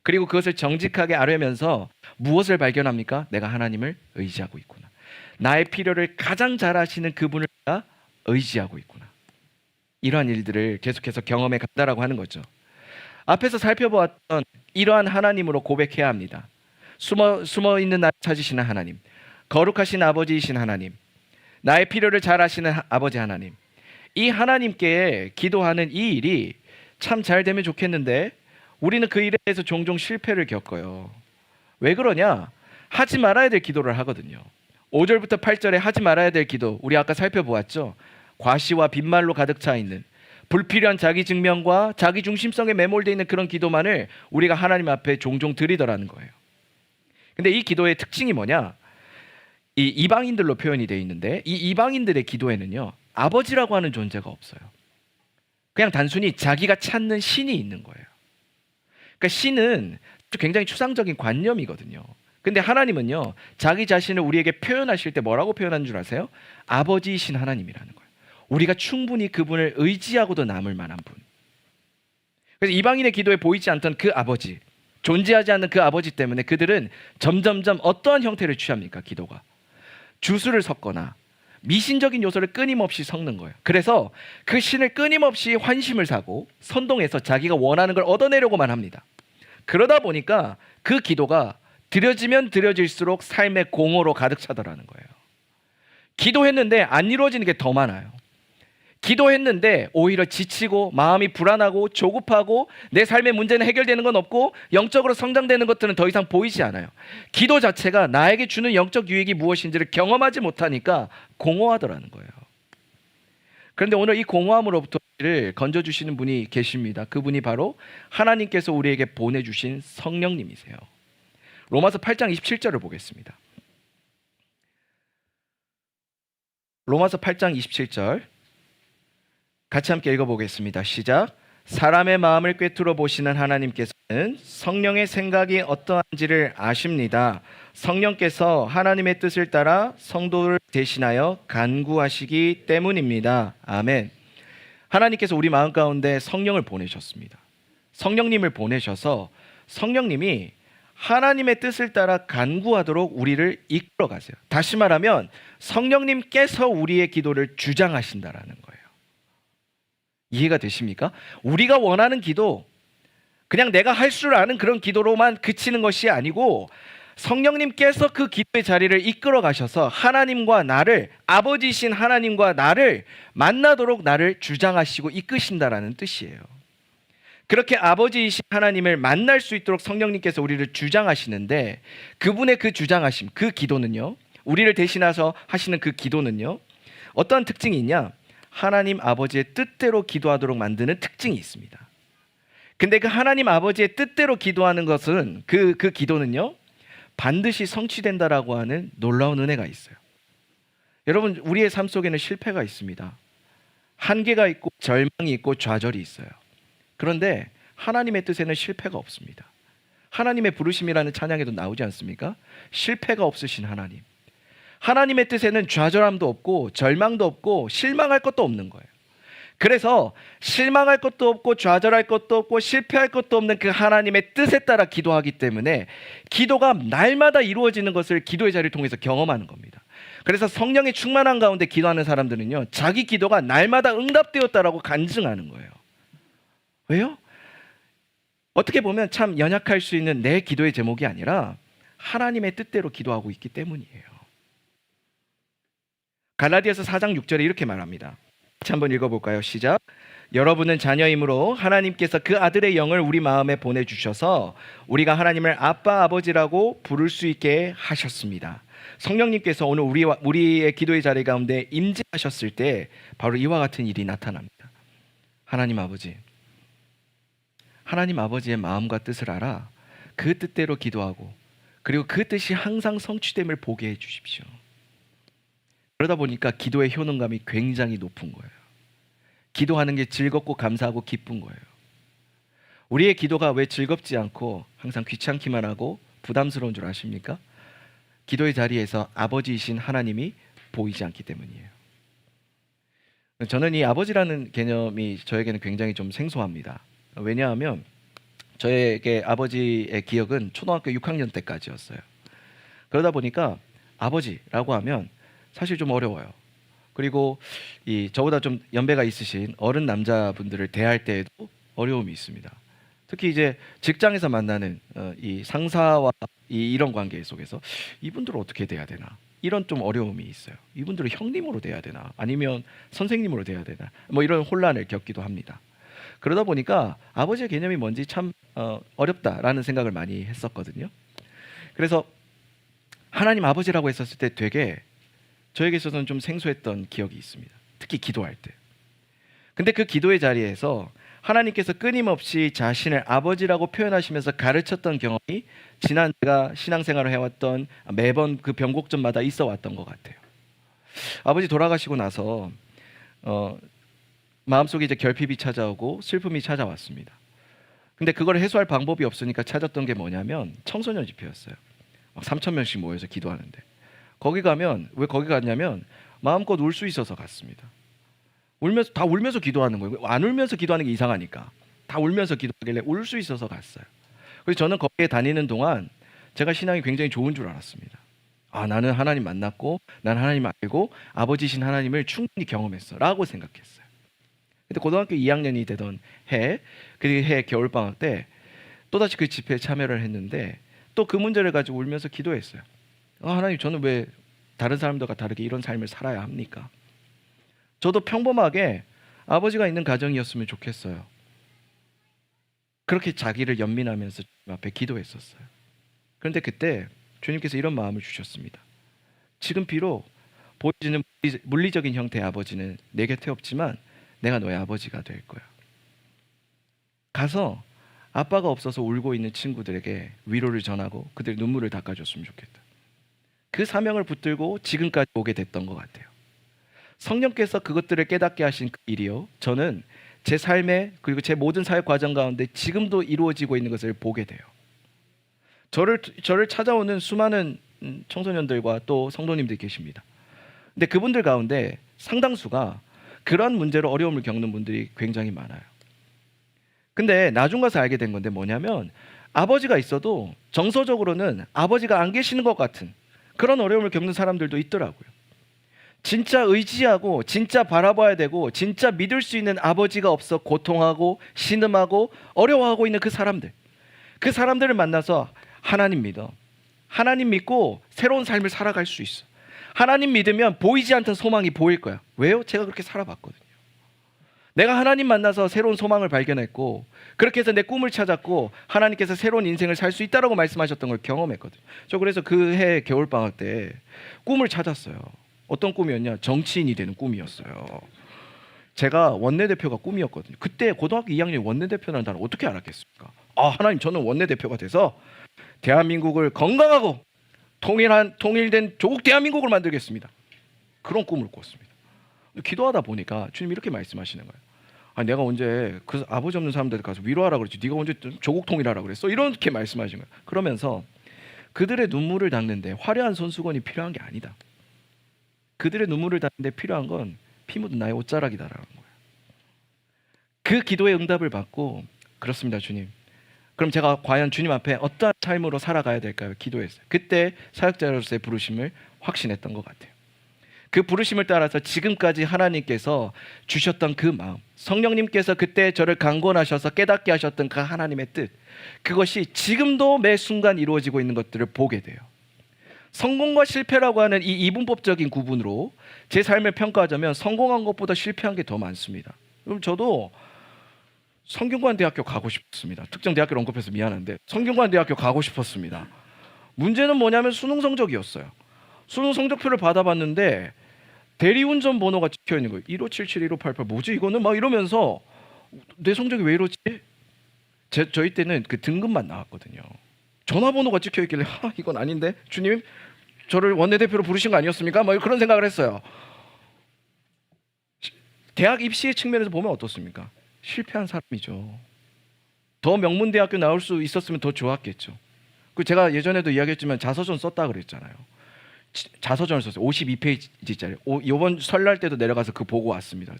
그리고 그것을 정직하게 아뢰면서 무엇을 발견합니까? 내가 하나님을 의지하고 있구나. 나의 필요를 가장 잘 아시는 그분을 내가 의지하고 있구나. 이러한 일들을 계속해서 경험해 간다라고 하는 거죠. 앞에서 살펴보았던 이러한 하나님으로 고백해야 합니다. 숨어 있는 나를 찾으시는 하나님, 거룩하신 아버지이신 하나님, 나의 필요를 잘 아시는 아버지 하나님. 이 하나님께 기도하는 이 일이 참 잘 되면 좋겠는데 우리는 그 일에 대해서 종종 실패를 겪어요. 왜 그러냐? 하지 말아야 될 기도를 하거든요. 5절부터 8절에 하지 말아야 될 기도 우리 아까 살펴보았죠. 과시와 빈말로 가득 차 있는 불필요한 자기 증명과 자기 중심성에 매몰되어 있는 그런 기도만을 우리가 하나님 앞에 종종 드리더라는 거예요. 근데 이 기도의 특징이 뭐냐? 이 이방인들로 표현이 되어 있는데 이 이방인들의 기도에는요, 아버지라고 하는 존재가 없어요. 그냥 단순히 자기가 찾는 신이 있는 거예요. 그러니까 신은 굉장히 추상적인 관념이거든요. 근데 하나님은요, 자기 자신을 우리에게 표현하실 때 뭐라고 표현하는 줄 아세요? 아버지이신 하나님이라는 거예요. 우리가 충분히 그분을 의지하고도 남을 만한 분. 그래서 이방인의 기도에 보이지 않던 그 아버지, 존재하지 않는 그 아버지 때문에 그들은 점점점 어떠한 형태를 취합니까? 기도가 주술을 섞거나 미신적인 요소를 끊임없이 섞는 거예요. 그래서 그 신을 끊임없이 환심을 사고 선동해서 자기가 원하는 걸 얻어내려고만 합니다. 그러다 보니까 그 기도가 드려지면 드려질수록 삶의 공허로 가득 차더라는 거예요. 기도했는데 안 이루어지는 게 더 많아요. 기도했는데 오히려 지치고 마음이 불안하고 조급하고 내 삶의 문제는 해결되는 건 없고 영적으로 성장되는 것들은 더 이상 보이지 않아요. 기도 자체가 나에게 주는 영적 유익이 무엇인지를 경험하지 못하니까 공허하더라는 거예요. 그런데 오늘 이 공허함으로부터 우리를 건져주시는 분이 계십니다. 그분이 바로 하나님께서 우리에게 보내주신 성령님이세요. 로마서 8장 27절을 보겠습니다. 로마서 8장 27절 같이 함께 읽어보겠습니다. 시작. 사람의 마음을 꿰뚫어 보시는 하나님께서는 성령의 생각이 어떠한지를 아십니다. 성령께서 하나님의 뜻을 따라 성도를 대신하여 간구하시기 때문입니다. 아멘. 하나님께서 우리 마음 가운데 성령을 보내셨습니다. 성령님을 보내셔서 성령님이 하나님의 뜻을 따라 간구하도록 우리를 이끌어 가세요. 다시 말하면 성령님께서 우리의 기도를 주장하신다라는 거예요. 이해가 되십니까? 우리가 원하는 기도, 그냥 내가 할 줄 아는 그런 기도로만 그치는 것이 아니고 성령님께서 그 기도의 자리를 이끌어 가셔서 하나님과 나를, 아버지이신 하나님과 나를 만나도록 나를 주장하시고 이끄신다라는 뜻이에요. 그렇게 아버지이신 하나님을 만날 수 있도록 성령님께서 우리를 주장하시는데 그분의 그 주장하심, 그 기도는요, 우리를 대신해서 하시는 그 기도는요, 어떠한 특징이 있냐? 하나님 아버지의 뜻대로 기도하도록 만드는 특징이 있습니다. 근데 그 하나님 아버지의 뜻대로 기도하는 것은 그 기도는요, 반드시 성취된다라고 하는 놀라운 은혜가 있어요. 여러분, 우리의 삶 속에는 실패가 있습니다. 한계가 있고 절망이 있고 좌절이 있어요. 그런데 하나님의 뜻에는 실패가 없습니다. 하나님의 부르심이라는 찬양에도 나오지 않습니까? 실패가 없으신 하나님. 하나님의 뜻에는 좌절함도 없고 절망도 없고 실망할 것도 없는 거예요. 그래서 실망할 것도 없고 좌절할 것도 없고 실패할 것도 없는 그 하나님의 뜻에 따라 기도하기 때문에 기도가 날마다 이루어지는 것을 기도의 자리를 통해서 경험하는 겁니다. 그래서 성령의 충만한 가운데 기도하는 사람들은요, 자기 기도가 날마다 응답되었다라고 간증하는 거예요. 왜요? 어떻게 보면 참 연약할 수 있는 내 기도의 제목이 아니라 하나님의 뜻대로 기도하고 있기 때문이에요. 갈라디아서 4장 6절에 이렇게 말합니다. 같이 한번 읽어볼까요? 시작. 여러분은 자녀이므로 하나님께서 그 아들의 영을 우리 마음에 보내주셔서 우리가 하나님을 아빠 아버지라고 부를 수 있게 하셨습니다. 성령님께서 오늘 우리의 기도의 자리 가운데 임재하셨을 때 바로 이와 같은 일이 나타납니다. 하나님 아버지, 하나님 아버지의 마음과 뜻을 알아 그 뜻대로 기도하고 그리고 그 뜻이 항상 성취됨을 보게 해주십시오. 그러다 보니까 기도의 효능감이 굉장히 높은 거예요. 기도하는 게 즐겁고 감사하고 기쁜 거예요. 우리의 기도가 왜 즐겁지 않고 항상 귀찮기만 하고 부담스러운 줄 아십니까? 기도의 자리에서 아버지이신 하나님이 보이지 않기 때문이에요. 저는 이 아버지라는 개념이 저에게는 굉장히 좀 생소합니다. 왜냐하면 저에게 아버지의 기억은 초등학교 6학년 때까지였어요. 그러다 보니까 아버지라고 하면 사실 좀 어려워요. 그리고 저보다 좀 연배가 있으신 어른 남자분들을 대할 때에도 어려움이 있습니다. 특히 이제 직장에서 만나는 이 상사와 이런 관계 속에서 이분들을 어떻게 대해야 되나, 이런 좀 어려움이 있어요. 이분들을 형님으로 대해야 되나 아니면 선생님으로 대해야 되나, 뭐 이런 혼란을 겪기도 합니다. 그러다 보니까 아버지의 개념이 뭔지 참 어렵다라는 생각을 많이 했었거든요. 그래서 하나님 아버지라고 했었을 때 되게 저에게 있어서는 좀 생소했던 기억이 있습니다. 특히 기도할 때. 근데 그 기도의 자리에서 하나님께서 끊임없이 자신을 아버지라고 표현하시면서 가르쳤던 경험이 지난 제가 신앙생활을 해왔던 매번 그 변곡점마다 있어 왔던 것 같아요. 아버지 돌아가시고 나서 마음속에 이제 결핍이 찾아오고 슬픔이 찾아왔습니다. 근데 그걸 해소할 방법이 없으니까 찾았던 게 뭐냐면 청소년 집회였어요. 3,000명씩 모여서 기도하는데, 거기 가면, 왜 거기 갔냐면 마음껏 울 수 있어서 갔습니다. 다 울면서 기도하는 거예요. 안 울면서 기도하는 게 이상하니까 다 울면서 기도하길래 울 수 있어서 갔어요. 그래서 저는 거기에 다니는 동안 제가 신앙이 굉장히 좋은 줄 알았습니다. 나는 하나님 만났고, 난 하나님 알고 아버지신 하나님을 충분히 경험했어 라고 생각했어요. 근데 고등학교 2학년이 되던 그 해 겨울방학 때 또다시 그 집회에 참여를 했는데 또 그 문제를 가지고 울면서 기도했어요. 하나님, 저는 왜 다른 사람들과 다르게 이런 삶을 살아야 합니까? 저도 평범하게 아버지가 있는 가정이었으면 좋겠어요. 그렇게 자기를 연민하면서 주님 앞에 기도했었어요. 그런데 그때 주님께서 이런 마음을 주셨습니다. 지금 비록 보여지는 물리적인 형태의 아버지는 내 곁에 없지만 내가 너의 아버지가 될 거야. 가서 아빠가 없어서 울고 있는 친구들에게 위로를 전하고 그들 눈물을 닦아줬으면 좋겠다. 그 사명을 붙들고 지금까지 오게 됐던 것 같아요. 성령께서 그것들을 깨닫게 하신 그 일이요, 저는 제 삶에 그리고 제 모든 사역 과정 가운데 지금도 이루어지고 있는 것을 보게 돼요. 저를 찾아오는 수많은 청소년들과 또 성도님들이 계십니다. 근데 그분들 가운데 상당수가 그러한 문제로 어려움을 겪는 분들이 굉장히 많아요. 근데 나중 가서 알게 된 건데 뭐냐면, 아버지가 있어도 정서적으로는 아버지가 안 계시는 것 같은 그런 어려움을 겪는 사람들도 있더라고요. 진짜 의지하고 진짜 바라봐야 되고 진짜 믿을 수 있는 아버지가 없어 고통하고 신음하고 어려워하고 있는 그 사람들을 만나서 하나님 믿어, 하나님 믿고 새로운 삶을 살아갈 수 있어, 하나님 믿으면 보이지 않던 소망이 보일 거야. 왜요? 제가 그렇게 살아봤거든요. 내가 하나님 만나서 새로운 소망을 발견했고, 그렇게 해서 내 꿈을 찾았고 하나님께서 새로운 인생을 살 수 있다라고 말씀하셨던 걸 경험했거든요. 저 그래서 그 해 겨울방학 때 꿈을 찾았어요. 어떤 꿈이었냐? 정치인이 되는 꿈이었어요. 제가 원내대표가 꿈이었거든요. 그때 고등학교 2학년 원내대표라는 단어 어떻게 알았겠습니까? 하나님, 저는 원내대표가 돼서 대한민국을 건강하고 통일된 조국 대한민국을 만들겠습니다. 그런 꿈을 꿨습니다. 기도하다 보니까 주님 이렇게 말씀하시는 거예요. 내가 언제 그 아버지 없는 사람들 가서 위로하라 그랬지, 네가 언제 조국 통일하라 그랬어? 이렇게 말씀하시는 거예요. 그러면서 그들의 눈물을 닦는데 화려한 손수건이 필요한 게 아니다. 그들의 눈물을 닦는데 필요한 건 피 묻은 나의 옷자락이다라는 거예요. 그 기도의 응답을 받고, 그렇습니다 주님, 그럼 제가 과연 주님 앞에 어떠한 삶으로 살아가야 될까요? 기도했어요. 그때 사역자로서의 부르심을 확신했던 것 같아요. 그 부르심을 따라서 지금까지 하나님께서 주셨던 그 마음, 성령님께서 그때 저를 강권하셔서 깨닫게 하셨던 그 하나님의 뜻, 그것이 지금도 매 순간 이루어지고 있는 것들을 보게 돼요. 성공과 실패라고 하는 이 이분법적인 구분으로 제 삶을 평가하자면 성공한 것보다 실패한 게 더 많습니다. 그럼 저도 성균관대학교 가고 싶었습니다. 특정 대학교를 언급해서 미안한데 성균관대학교 가고 싶었습니다. 문제는 뭐냐면 수능 성적이었어요. 수능 성적표를 받아봤는데 대리운전 번호가 찍혀있는 거예요. 1577, 1588 뭐지 이거는? 막 이러면서 내 성적이 왜 이러지? 저희 때는 그 등급만 나왔거든요. 전화번호가 찍혀있길래 이건 아닌데? 주님, 저를 원내대표로 부르신 거 아니었습니까? 막 그런 생각을 했어요. 대학 입시의 측면에서 보면 어떻습니까? 실패한 사람이죠. 더 명문대학교 나올 수 있었으면 더 좋았겠죠. 제가 예전에도 이야기했지만 자서전 썼다 그랬잖아요. 자서전을 썼어요. 52페이지짜리. 이번 설날 때도 내려가서 그 보고 왔습니다.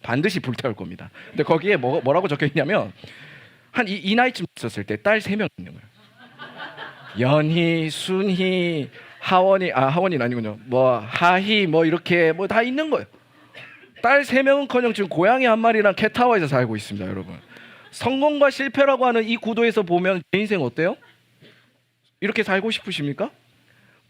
반드시 불태울 겁니다. 근데 거기에 뭐라고 적혀 있냐면, 한 이 나이쯤 있었을 때 딸 3명 있는 거예요. 연희, 순희, 하원이는 아니군요. 하희 이렇게 다 있는 거예요. 딸 3명은커녕 지금 고양이 1마리랑 캣타워에서 살고 있습니다, 여러분. 성공과 실패라고 하는 이 구도에서 보면 제 인생 어때요? 이렇게 살고 싶으십니까?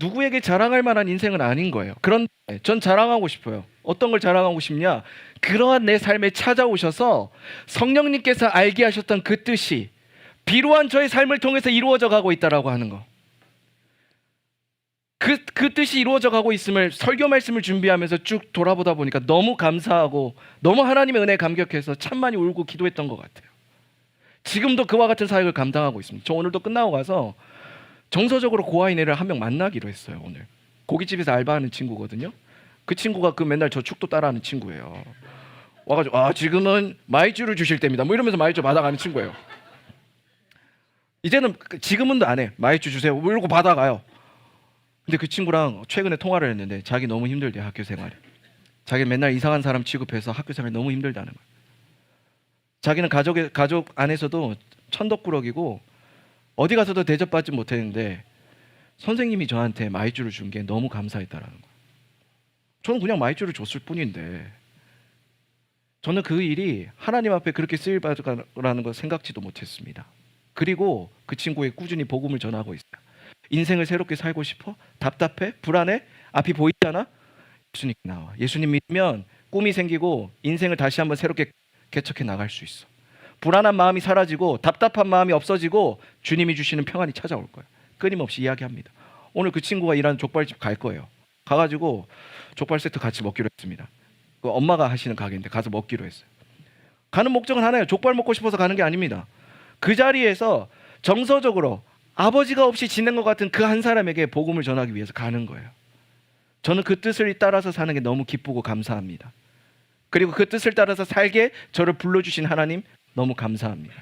누구에게 자랑할 만한 인생은 아닌 거예요. 그런데 전 자랑하고 싶어요. 어떤 걸 자랑하고 싶냐? 그러한 내 삶에 찾아오셔서 성령님께서 알게 하셨던 그 뜻이 비로한 저의 삶을 통해서 이루어져 가고 있다라고 하는 거. 그 뜻이 이루어져 가고 있음을 설교 말씀을 준비하면서 쭉 돌아보다 보니까 너무 감사하고 너무 하나님의 은혜에 감격해서 참 많이 울고 기도했던 것 같아요. 지금도 그와 같은 사역을 감당하고 있습니다. 저 오늘도 끝나고 가서 정서적으로 고아인애를 한 명 만나기로 했어요. 오늘 고깃집에서 알바하는 친구거든요. 그 친구가 그 맨날 저 축도 따라하는 친구예요. 와가지고 지금은 마이쮸를 주실 때입니다. 뭐 이러면서 마이쮸 받아가는 친구예요. 이제는 지금은 안 해. 마이쮸 주세요. 뭐 이러고 받아가요. 근데 그 친구랑 최근에 통화를 했는데 자기 너무 힘들대, 학교 생활이. 자기 맨날 이상한 사람 취급해서 학교 생활이 너무 힘들다는 거예요. 자기는 가족 안에서도 천덕꾸러기고 어디 가서도 대접받지 못했는데 선생님이 저한테 마이쮸를 준 게 너무 감사했다라는 거예요. 저는 그냥 마이쮸를 줬을 뿐인데 저는 그 일이 하나님 앞에 그렇게 쓰일 바라는 걸 생각지도 못했습니다. 그리고 그 친구에 꾸준히 복음을 전하고 있어요. 인생을 새롭게 살고 싶어? 답답해? 불안해? 앞이 보이잖아? 예수님 나와. 예수님 믿으면 꿈이 생기고 인생을 다시 한번 새롭게 개척해 나갈 수 있어. 불안한 마음이 사라지고 답답한 마음이 없어지고 주님이 주시는 평안이 찾아올 거예요. 끊임없이 이야기합니다. 오늘 그 친구가 일하는 족발집 갈 거예요. 가가지고 족발 세트 같이 먹기로 했습니다. 그 엄마가 하시는 가게인데 가서 먹기로 했어요. 가는 목적은 하나예요. 족발 먹고 싶어서 가는 게 아닙니다. 그 자리에서 정서적으로 아버지가 없이 지낸 것 같은 그 한 사람에게 복음을 전하기 위해서 가는 거예요. 저는 그 뜻을 따라서 사는 게 너무 기쁘고 감사합니다. 그리고 그 뜻을 따라서 살게 저를 불러주신 하나님 너무 감사합니다.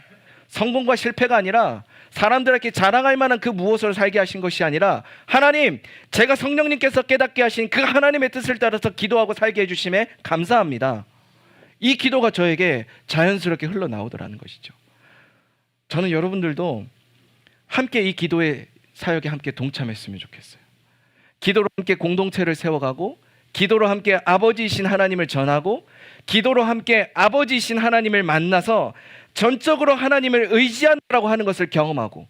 성공과 실패가 아니라 사람들에게 자랑할 만한 그 무엇을 살게 하신 것이 아니라 하나님, 제가 성령님께서 깨닫게 하신 그 하나님의 뜻을 따라서 기도하고 살게 해주심에 감사합니다. 이 기도가 저에게 자연스럽게 흘러나오더라는 것이죠. 저는 여러분들도 함께 이 기도의 사역에 함께 동참했으면 좋겠어요. 기도로 함께 공동체를 세워가고 기도로 함께 아버지이신 하나님을 전하고 기도로 함께 아버지이신 하나님을 만나서 전적으로 하나님을 의지한다고 하는 것을 경험하고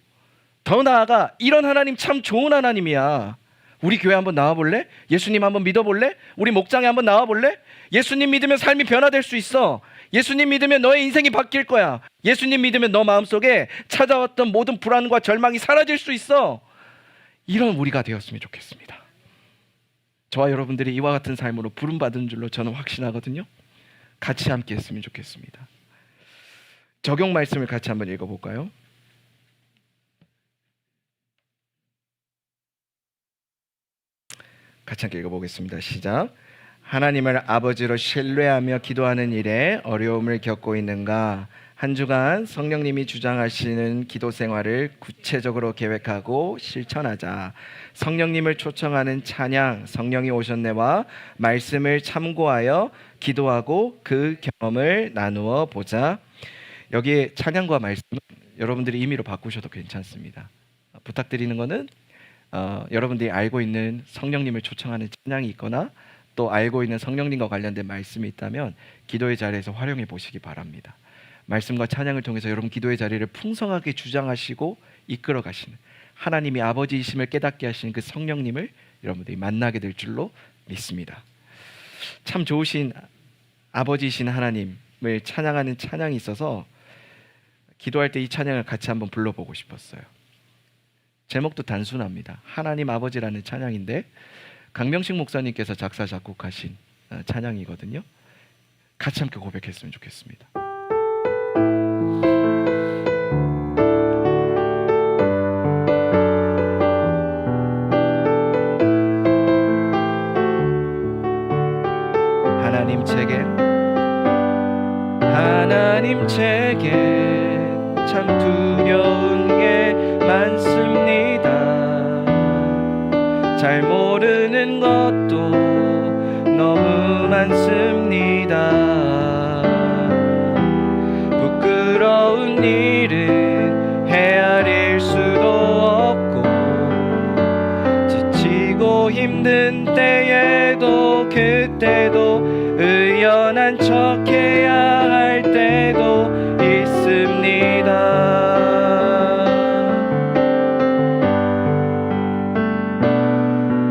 더 나아가 이런 하나님 참 좋은 하나님이야. 우리 교회 한번 나와볼래? 예수님 한번 믿어볼래? 우리 목장에 한번 나와볼래? 예수님 믿으면 삶이 변화될 수 있어. 예수님 믿으면 너의 인생이 바뀔 거야. 예수님 믿으면 너 마음속에 찾아왔던 모든 불안과 절망이 사라질 수 있어. 이런 우리가 되었으면 좋겠습니다. 저와 여러분들이 이와 같은 삶으로 부름받은 줄로 저는 확신하거든요. 같이 함께 했으면 좋겠습니다. 적용 말씀을 같이 한번 읽어볼까요? 같이 함께 읽어보겠습니다. 시작. 하나님을 아버지로 신뢰하며 기도하는 일에 어려움을 겪고 있는가? 한 주간 성령님이 주장하시는 기도 생활을 구체적으로 계획하고 실천하자. 성령님을 초청하는 찬양, 성령이 오셨네와 말씀을 참고하여 기도하고 그 경험을 나누어 보자. 여기 찬양과 말씀은 여러분들이 임의로 바꾸셔도 괜찮습니다. 부탁드리는 것은 여러분들이 알고 있는 성령님을 초청하는 찬양이 있거나 또 알고 있는 성령님과 관련된 말씀이 있다면 기도의 자리에서 활용해 보시기 바랍니다. 말씀과 찬양을 통해서 여러분 기도의 자리를 풍성하게 주장하시고 이끌어 가시는 하나님이 아버지이심을 깨닫게 하시는 그 성령님을 여러분들이 만나게 될 줄로 믿습니다. 참 좋으신 아버지이신 하나님을 찬양하는 찬양이 있어서 기도할 때 이 찬양을 같이 한번 불러보고 싶었어요. 제목도 단순합니다. 하나님 아버지라는 찬양인데 강명식 목사님께서 작사 작곡하신 찬양이거든요. 같이 함께 고백했으면 좋겠습니다. 하나님 제게 참 두려운 게 많습니다. 잘 모르는 것도 너무 많습니다. 부끄러운 일은 헤아릴 수도 없고 지치고 힘든 때에도 그때도 의연한 척해야 할 때도 있습니다.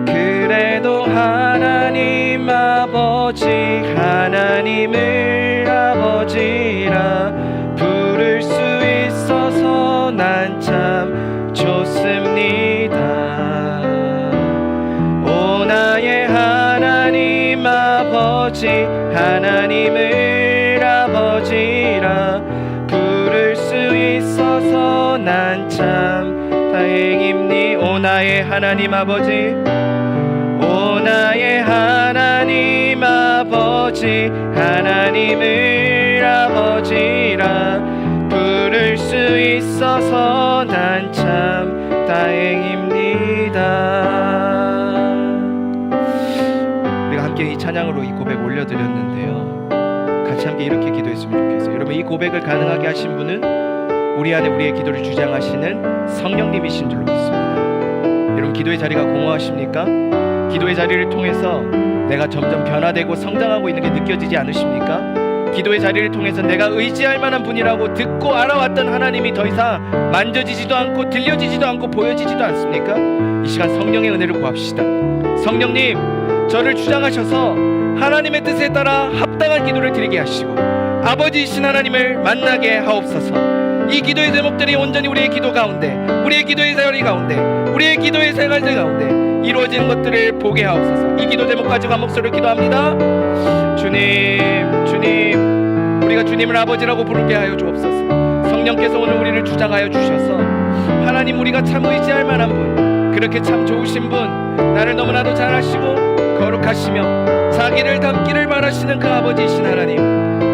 그래도 하나님 아버지, 하나님을 아버지라 부를 수 있어서 난 참 좋습니다. 아버지 하나님을 아버지라 부를 수 있어서 난 참 다행입니. 오 나의 하나님 아버지, 오 나의 하나님 아버지 하나님을 아버지라 부를 수 있어서 난 참 다행입니다. 우리가 함께 이 찬양으로 이 고백 올려드렸는데요, 같이 함께 이렇게 기도했으면 좋겠어요. 여러분, 이 고백을 가능하게 하신 분은 우리 안에 우리의 기도를 주장하시는 성령님이신 줄로 믿습니다. 여러분, 기도의 자리가 공허하십니까? 기도의 자리를 통해서 내가 점점 변화되고 성장하고 있는 게 느껴지지 않으십니까? 기도의 자리를 통해서 내가 의지할 만한 분이라고 듣고 알아왔던 하나님이 더 이상 만져지지도 않고 들려지지도 않고 보여지지도 않습니까? 이 시간 성령의 은혜를 구합시다. 성령님, 저를 주장하셔서 하나님의 뜻에 따라 합당한 기도를 드리게 하시고 아버지이신 하나님을 만나게 하옵소서. 이 기도의 제목들이 온전히 우리의 기도 가운데, 우리의 기도의 자리 가운데, 우리의 기도의 생활들 가운데 이루어지는 것들을 보게 하옵소서. 이 기도 제목 가지고 한 목소리로 기도합니다. 주님, 주님, 우리가 주님을 아버지라고 부르게 하여 주옵소서. 성령께서 오늘 우리를 주장하여 주셔서 하나님, 우리가 참 의지할 만한 분, 그렇게 참 좋으신 분, 나를 너무나도 잘 아시고 거룩하시며 자기를 닮기를 바라시는 그 아버지이신 하나님,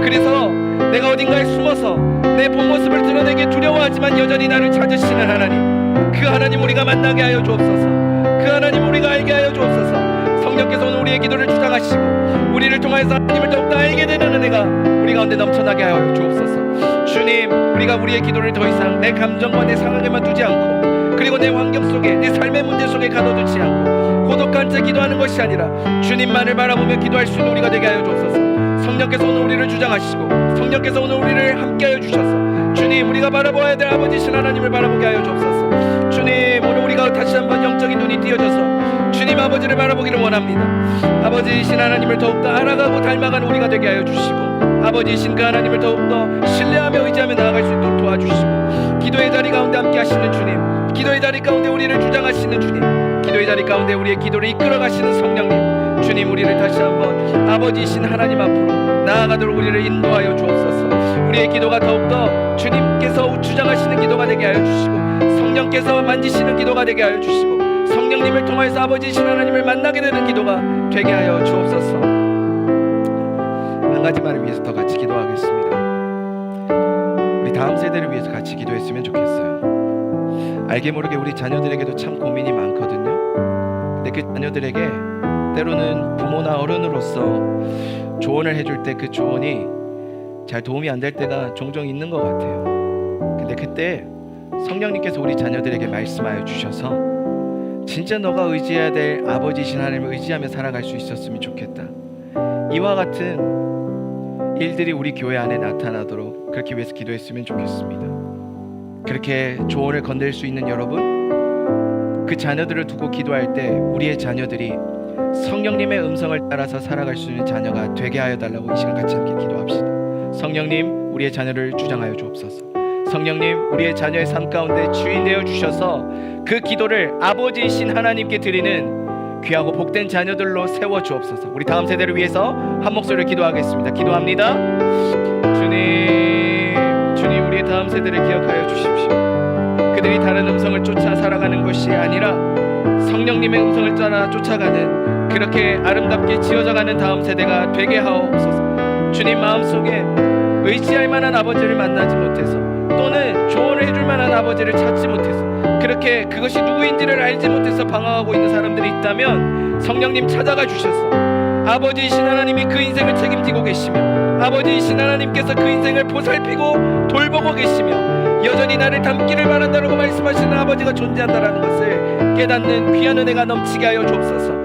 그래서 내가 어딘가에 숨어서 내 본 모습을 드러내기 두려워하지만 여전히 나를 찾으시는 하나님, 그 하나님 우리가 만나게 하여 주옵소서. 그 하나님 우리가 알게 하여 주옵소서. 성령께서 오늘 우리의 기도를 주장하시고 우리를 통하여서 하나님을 더욱더 알게 되는 은혜가 우리 가운데 넘쳐나게 하여 주옵소서. 주님, 우리가 우리의 기도를 더 이상 내 감정과 내 상황에만 두지 않고, 그리고 내 환경 속에, 내 삶의 문제 속에 가둬두지 않고 고독한 채 기도하는 것이 아니라 주님만을 바라보며 기도할 수 있는 우리가 되게 하여 주옵소서. 성령께서 오늘 우리를 주장하시고 성령께서 오늘 우리를 함께하여 주셔서 주님, 우리가 바라보아야 될 아버지신 하나님을 바라보게 하여 주옵소서. 주님, 오늘 우리가 다시 한번 영적인 눈이 띄어져서 주님 아버지를 바라보기를 원합니다. 아버지이신 하나님을 더욱더 알아가고 닮아가는 우리가 되게 하여 주시고 아버지이신 그 하나님을 더욱더 신뢰하며 의지하며 나아갈 수 있도록 도와주시고, 기도의 자리 가운데 함께 하시는 주님, 기도의 자리 가운데 우리를 주장하시는 주님, 기도의 자리 가운데 우리의 기도를 이끌어가시는 성령님, 주님, 우리를 다시 한번 아버지이신 하나님 앞으로 나아가도록 우리를 인도하여 주옵소서. 우리의 기도가 더욱더 주님께서 주장하시는 기도가 되게 하여 주시고 성령께서 만지시는 기도가 되게 하여 주시고 성령님을 통해서 아버지이신 하나님을 만나게 되는 기도가 되게 하여 주옵소서. 한 가지만을 위해서 더 같이 기도하겠습니다. 우리 다음 세대를 위해서 같이 기도했으면 좋겠어요. 알게 모르게 우리 자녀들에게도 참 고민이 많거든요. 근데 그 자녀들에게 때로는 부모나 어른으로서 조언을 해줄 때 그 조언이 잘 도움이 안 될 때가 종종 있는 것 같아요. 근데 그때 성령님께서 우리 자녀들에게 말씀하여 주셔서 진짜 너가 의지해야 될 아버지이신 하나님을 의지하며 살아갈 수 있었으면 좋겠다, 이와 같은 일들이 우리 교회 안에 나타나도록 그렇게 위해서 기도했으면 좋겠습니다. 그렇게 조언을 건넬 수 있는 여러분, 그 자녀들을 두고 기도할 때 우리의 자녀들이 성령님의 음성을 따라서 살아갈 수 있는 자녀가 되게 하여 달라고 이 시간 같이 함께 기도합시다. 성령님, 우리의 자녀를 주장하여 주옵소서. 성령님, 우리의 자녀의 삶 가운데 주인 되어 주셔서 그 기도를 아버지이신 하나님께 드리는 귀하고 복된 자녀들로 세워 주옵소서. 우리 다음 세대를 위해서 한 목소리로 기도하겠습니다. 기도합니다. 주님, 우리의 다음 세대를 기억하여 주십시오. 그들이 다른 음성을 쫓아 살아가는 것이 아니라 성령님의 음성을 따라 쫓아가는, 그렇게 아름답게 지어져가는 다음 세대가 되게 하옵소서. 주님, 마음속에 의지할 만한 아버지를 만나지 못해서 또는 조언을 해줄 만한 아버지를 찾지 못해서, 그렇게 그것이 누구인지를 알지 못해서 방황하고 있는 사람들이 있다면 성령님 찾아가 주셔서 아버지이신 하나님이 그 인생을 책임지고 계시며 아버지이신 하나님께서 그 인생을 보살피고 돌보고 계시며 여전히 나를 닮기를 바란다라고 말씀하시는 아버지가 존재한다라는 것을 깨닫는 귀한 은혜가 넘치게 하여 주옵소서.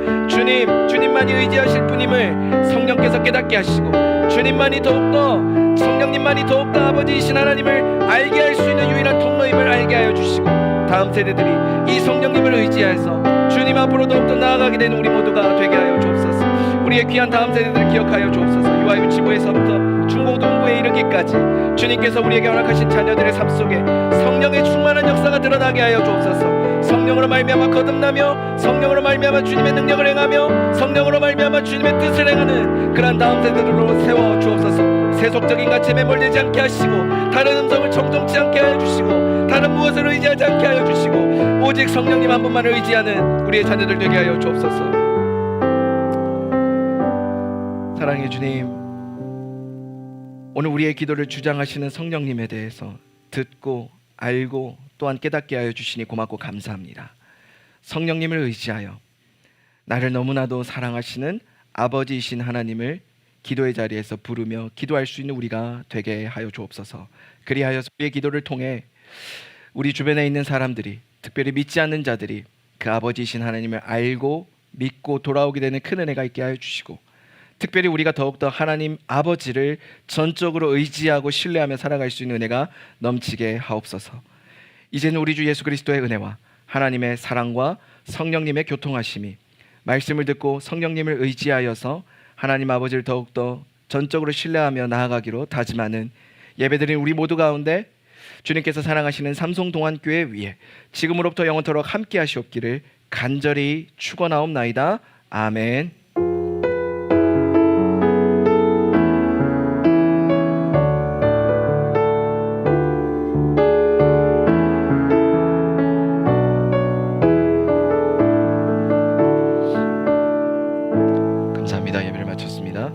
주님만이 의지하실 분임을 성령께서 깨닫게 하시고 주님만이 더욱더, 성령님만이 더욱더 아버지이신 하나님을 알게 할 수 있는 유일한 통로임을 알게 하여 주시고 다음 세대들이 이 성령님을 의지해서 주님 앞으로 더욱더 나아가게 되는 우리 모두가 되게 하여 주옵소서. 우리의 귀한 다음 세대들을 기억하여 주옵소서. 유아 유치부에서부터 중고등부에 이르기까지 주님께서 우리에게 허락하신 자녀들의 삶 속에 성령의 충만한 역사가 드러나게 하여 주옵소서. 성령으로 말미암아 거듭나며 성령으로 말미암아 주님의 능력을 행하며 성령으로 말미암아 주님의 뜻을 행하는 그러한 다음 세대들로 세워 주옵소서. 세속적인 가치에 매몰되지 않게 하시고 다른 음성을 정동치 않게 하여 주시고 다른 무엇을 의지하지 않게 하여 주시고 오직 성령님 한 분만을 의지하는 우리의 자녀들 되게 하여 주옵소서. 사랑의 주님, 오늘 우리의 기도를 주장하시는 성령님에 대해서 듣고 알고 또한 깨닫게 하여 주시니 고맙고 감사합니다. 성령님을 의지하여 나를 너무나도 사랑하시는 아버지이신 하나님을 기도의 자리에서 부르며 기도할 수 있는 우리가 되게 하여 주옵소서. 그리하여 우리의 기도를 통해 우리 주변에 있는 사람들이, 특별히 믿지 않는 자들이 그 아버지이신 하나님을 알고 믿고 돌아오게 되는 큰 은혜가 있게 하여 주시고, 특별히 우리가 더욱더 하나님 아버지를 전적으로 의지하고 신뢰하며 살아갈 수 있는 은혜가 넘치게 하옵소서. 이제는 우리 주 예수 그리스도의 은혜와 하나님의 사랑과 성령님의 교통하심이 말씀을 듣고 성령님을 의지하여서 하나님 아버지를 더욱더 전적으로 신뢰하며 나아가기로 다짐하는 예배드린 우리 모두 가운데 주님께서 사랑하시는 삼성동안교회 위에 지금으로부터 영원토록 함께 하시옵기를 간절히 축원하옵나이다. 아멘. 감사합니다. 예배를 마쳤습니다.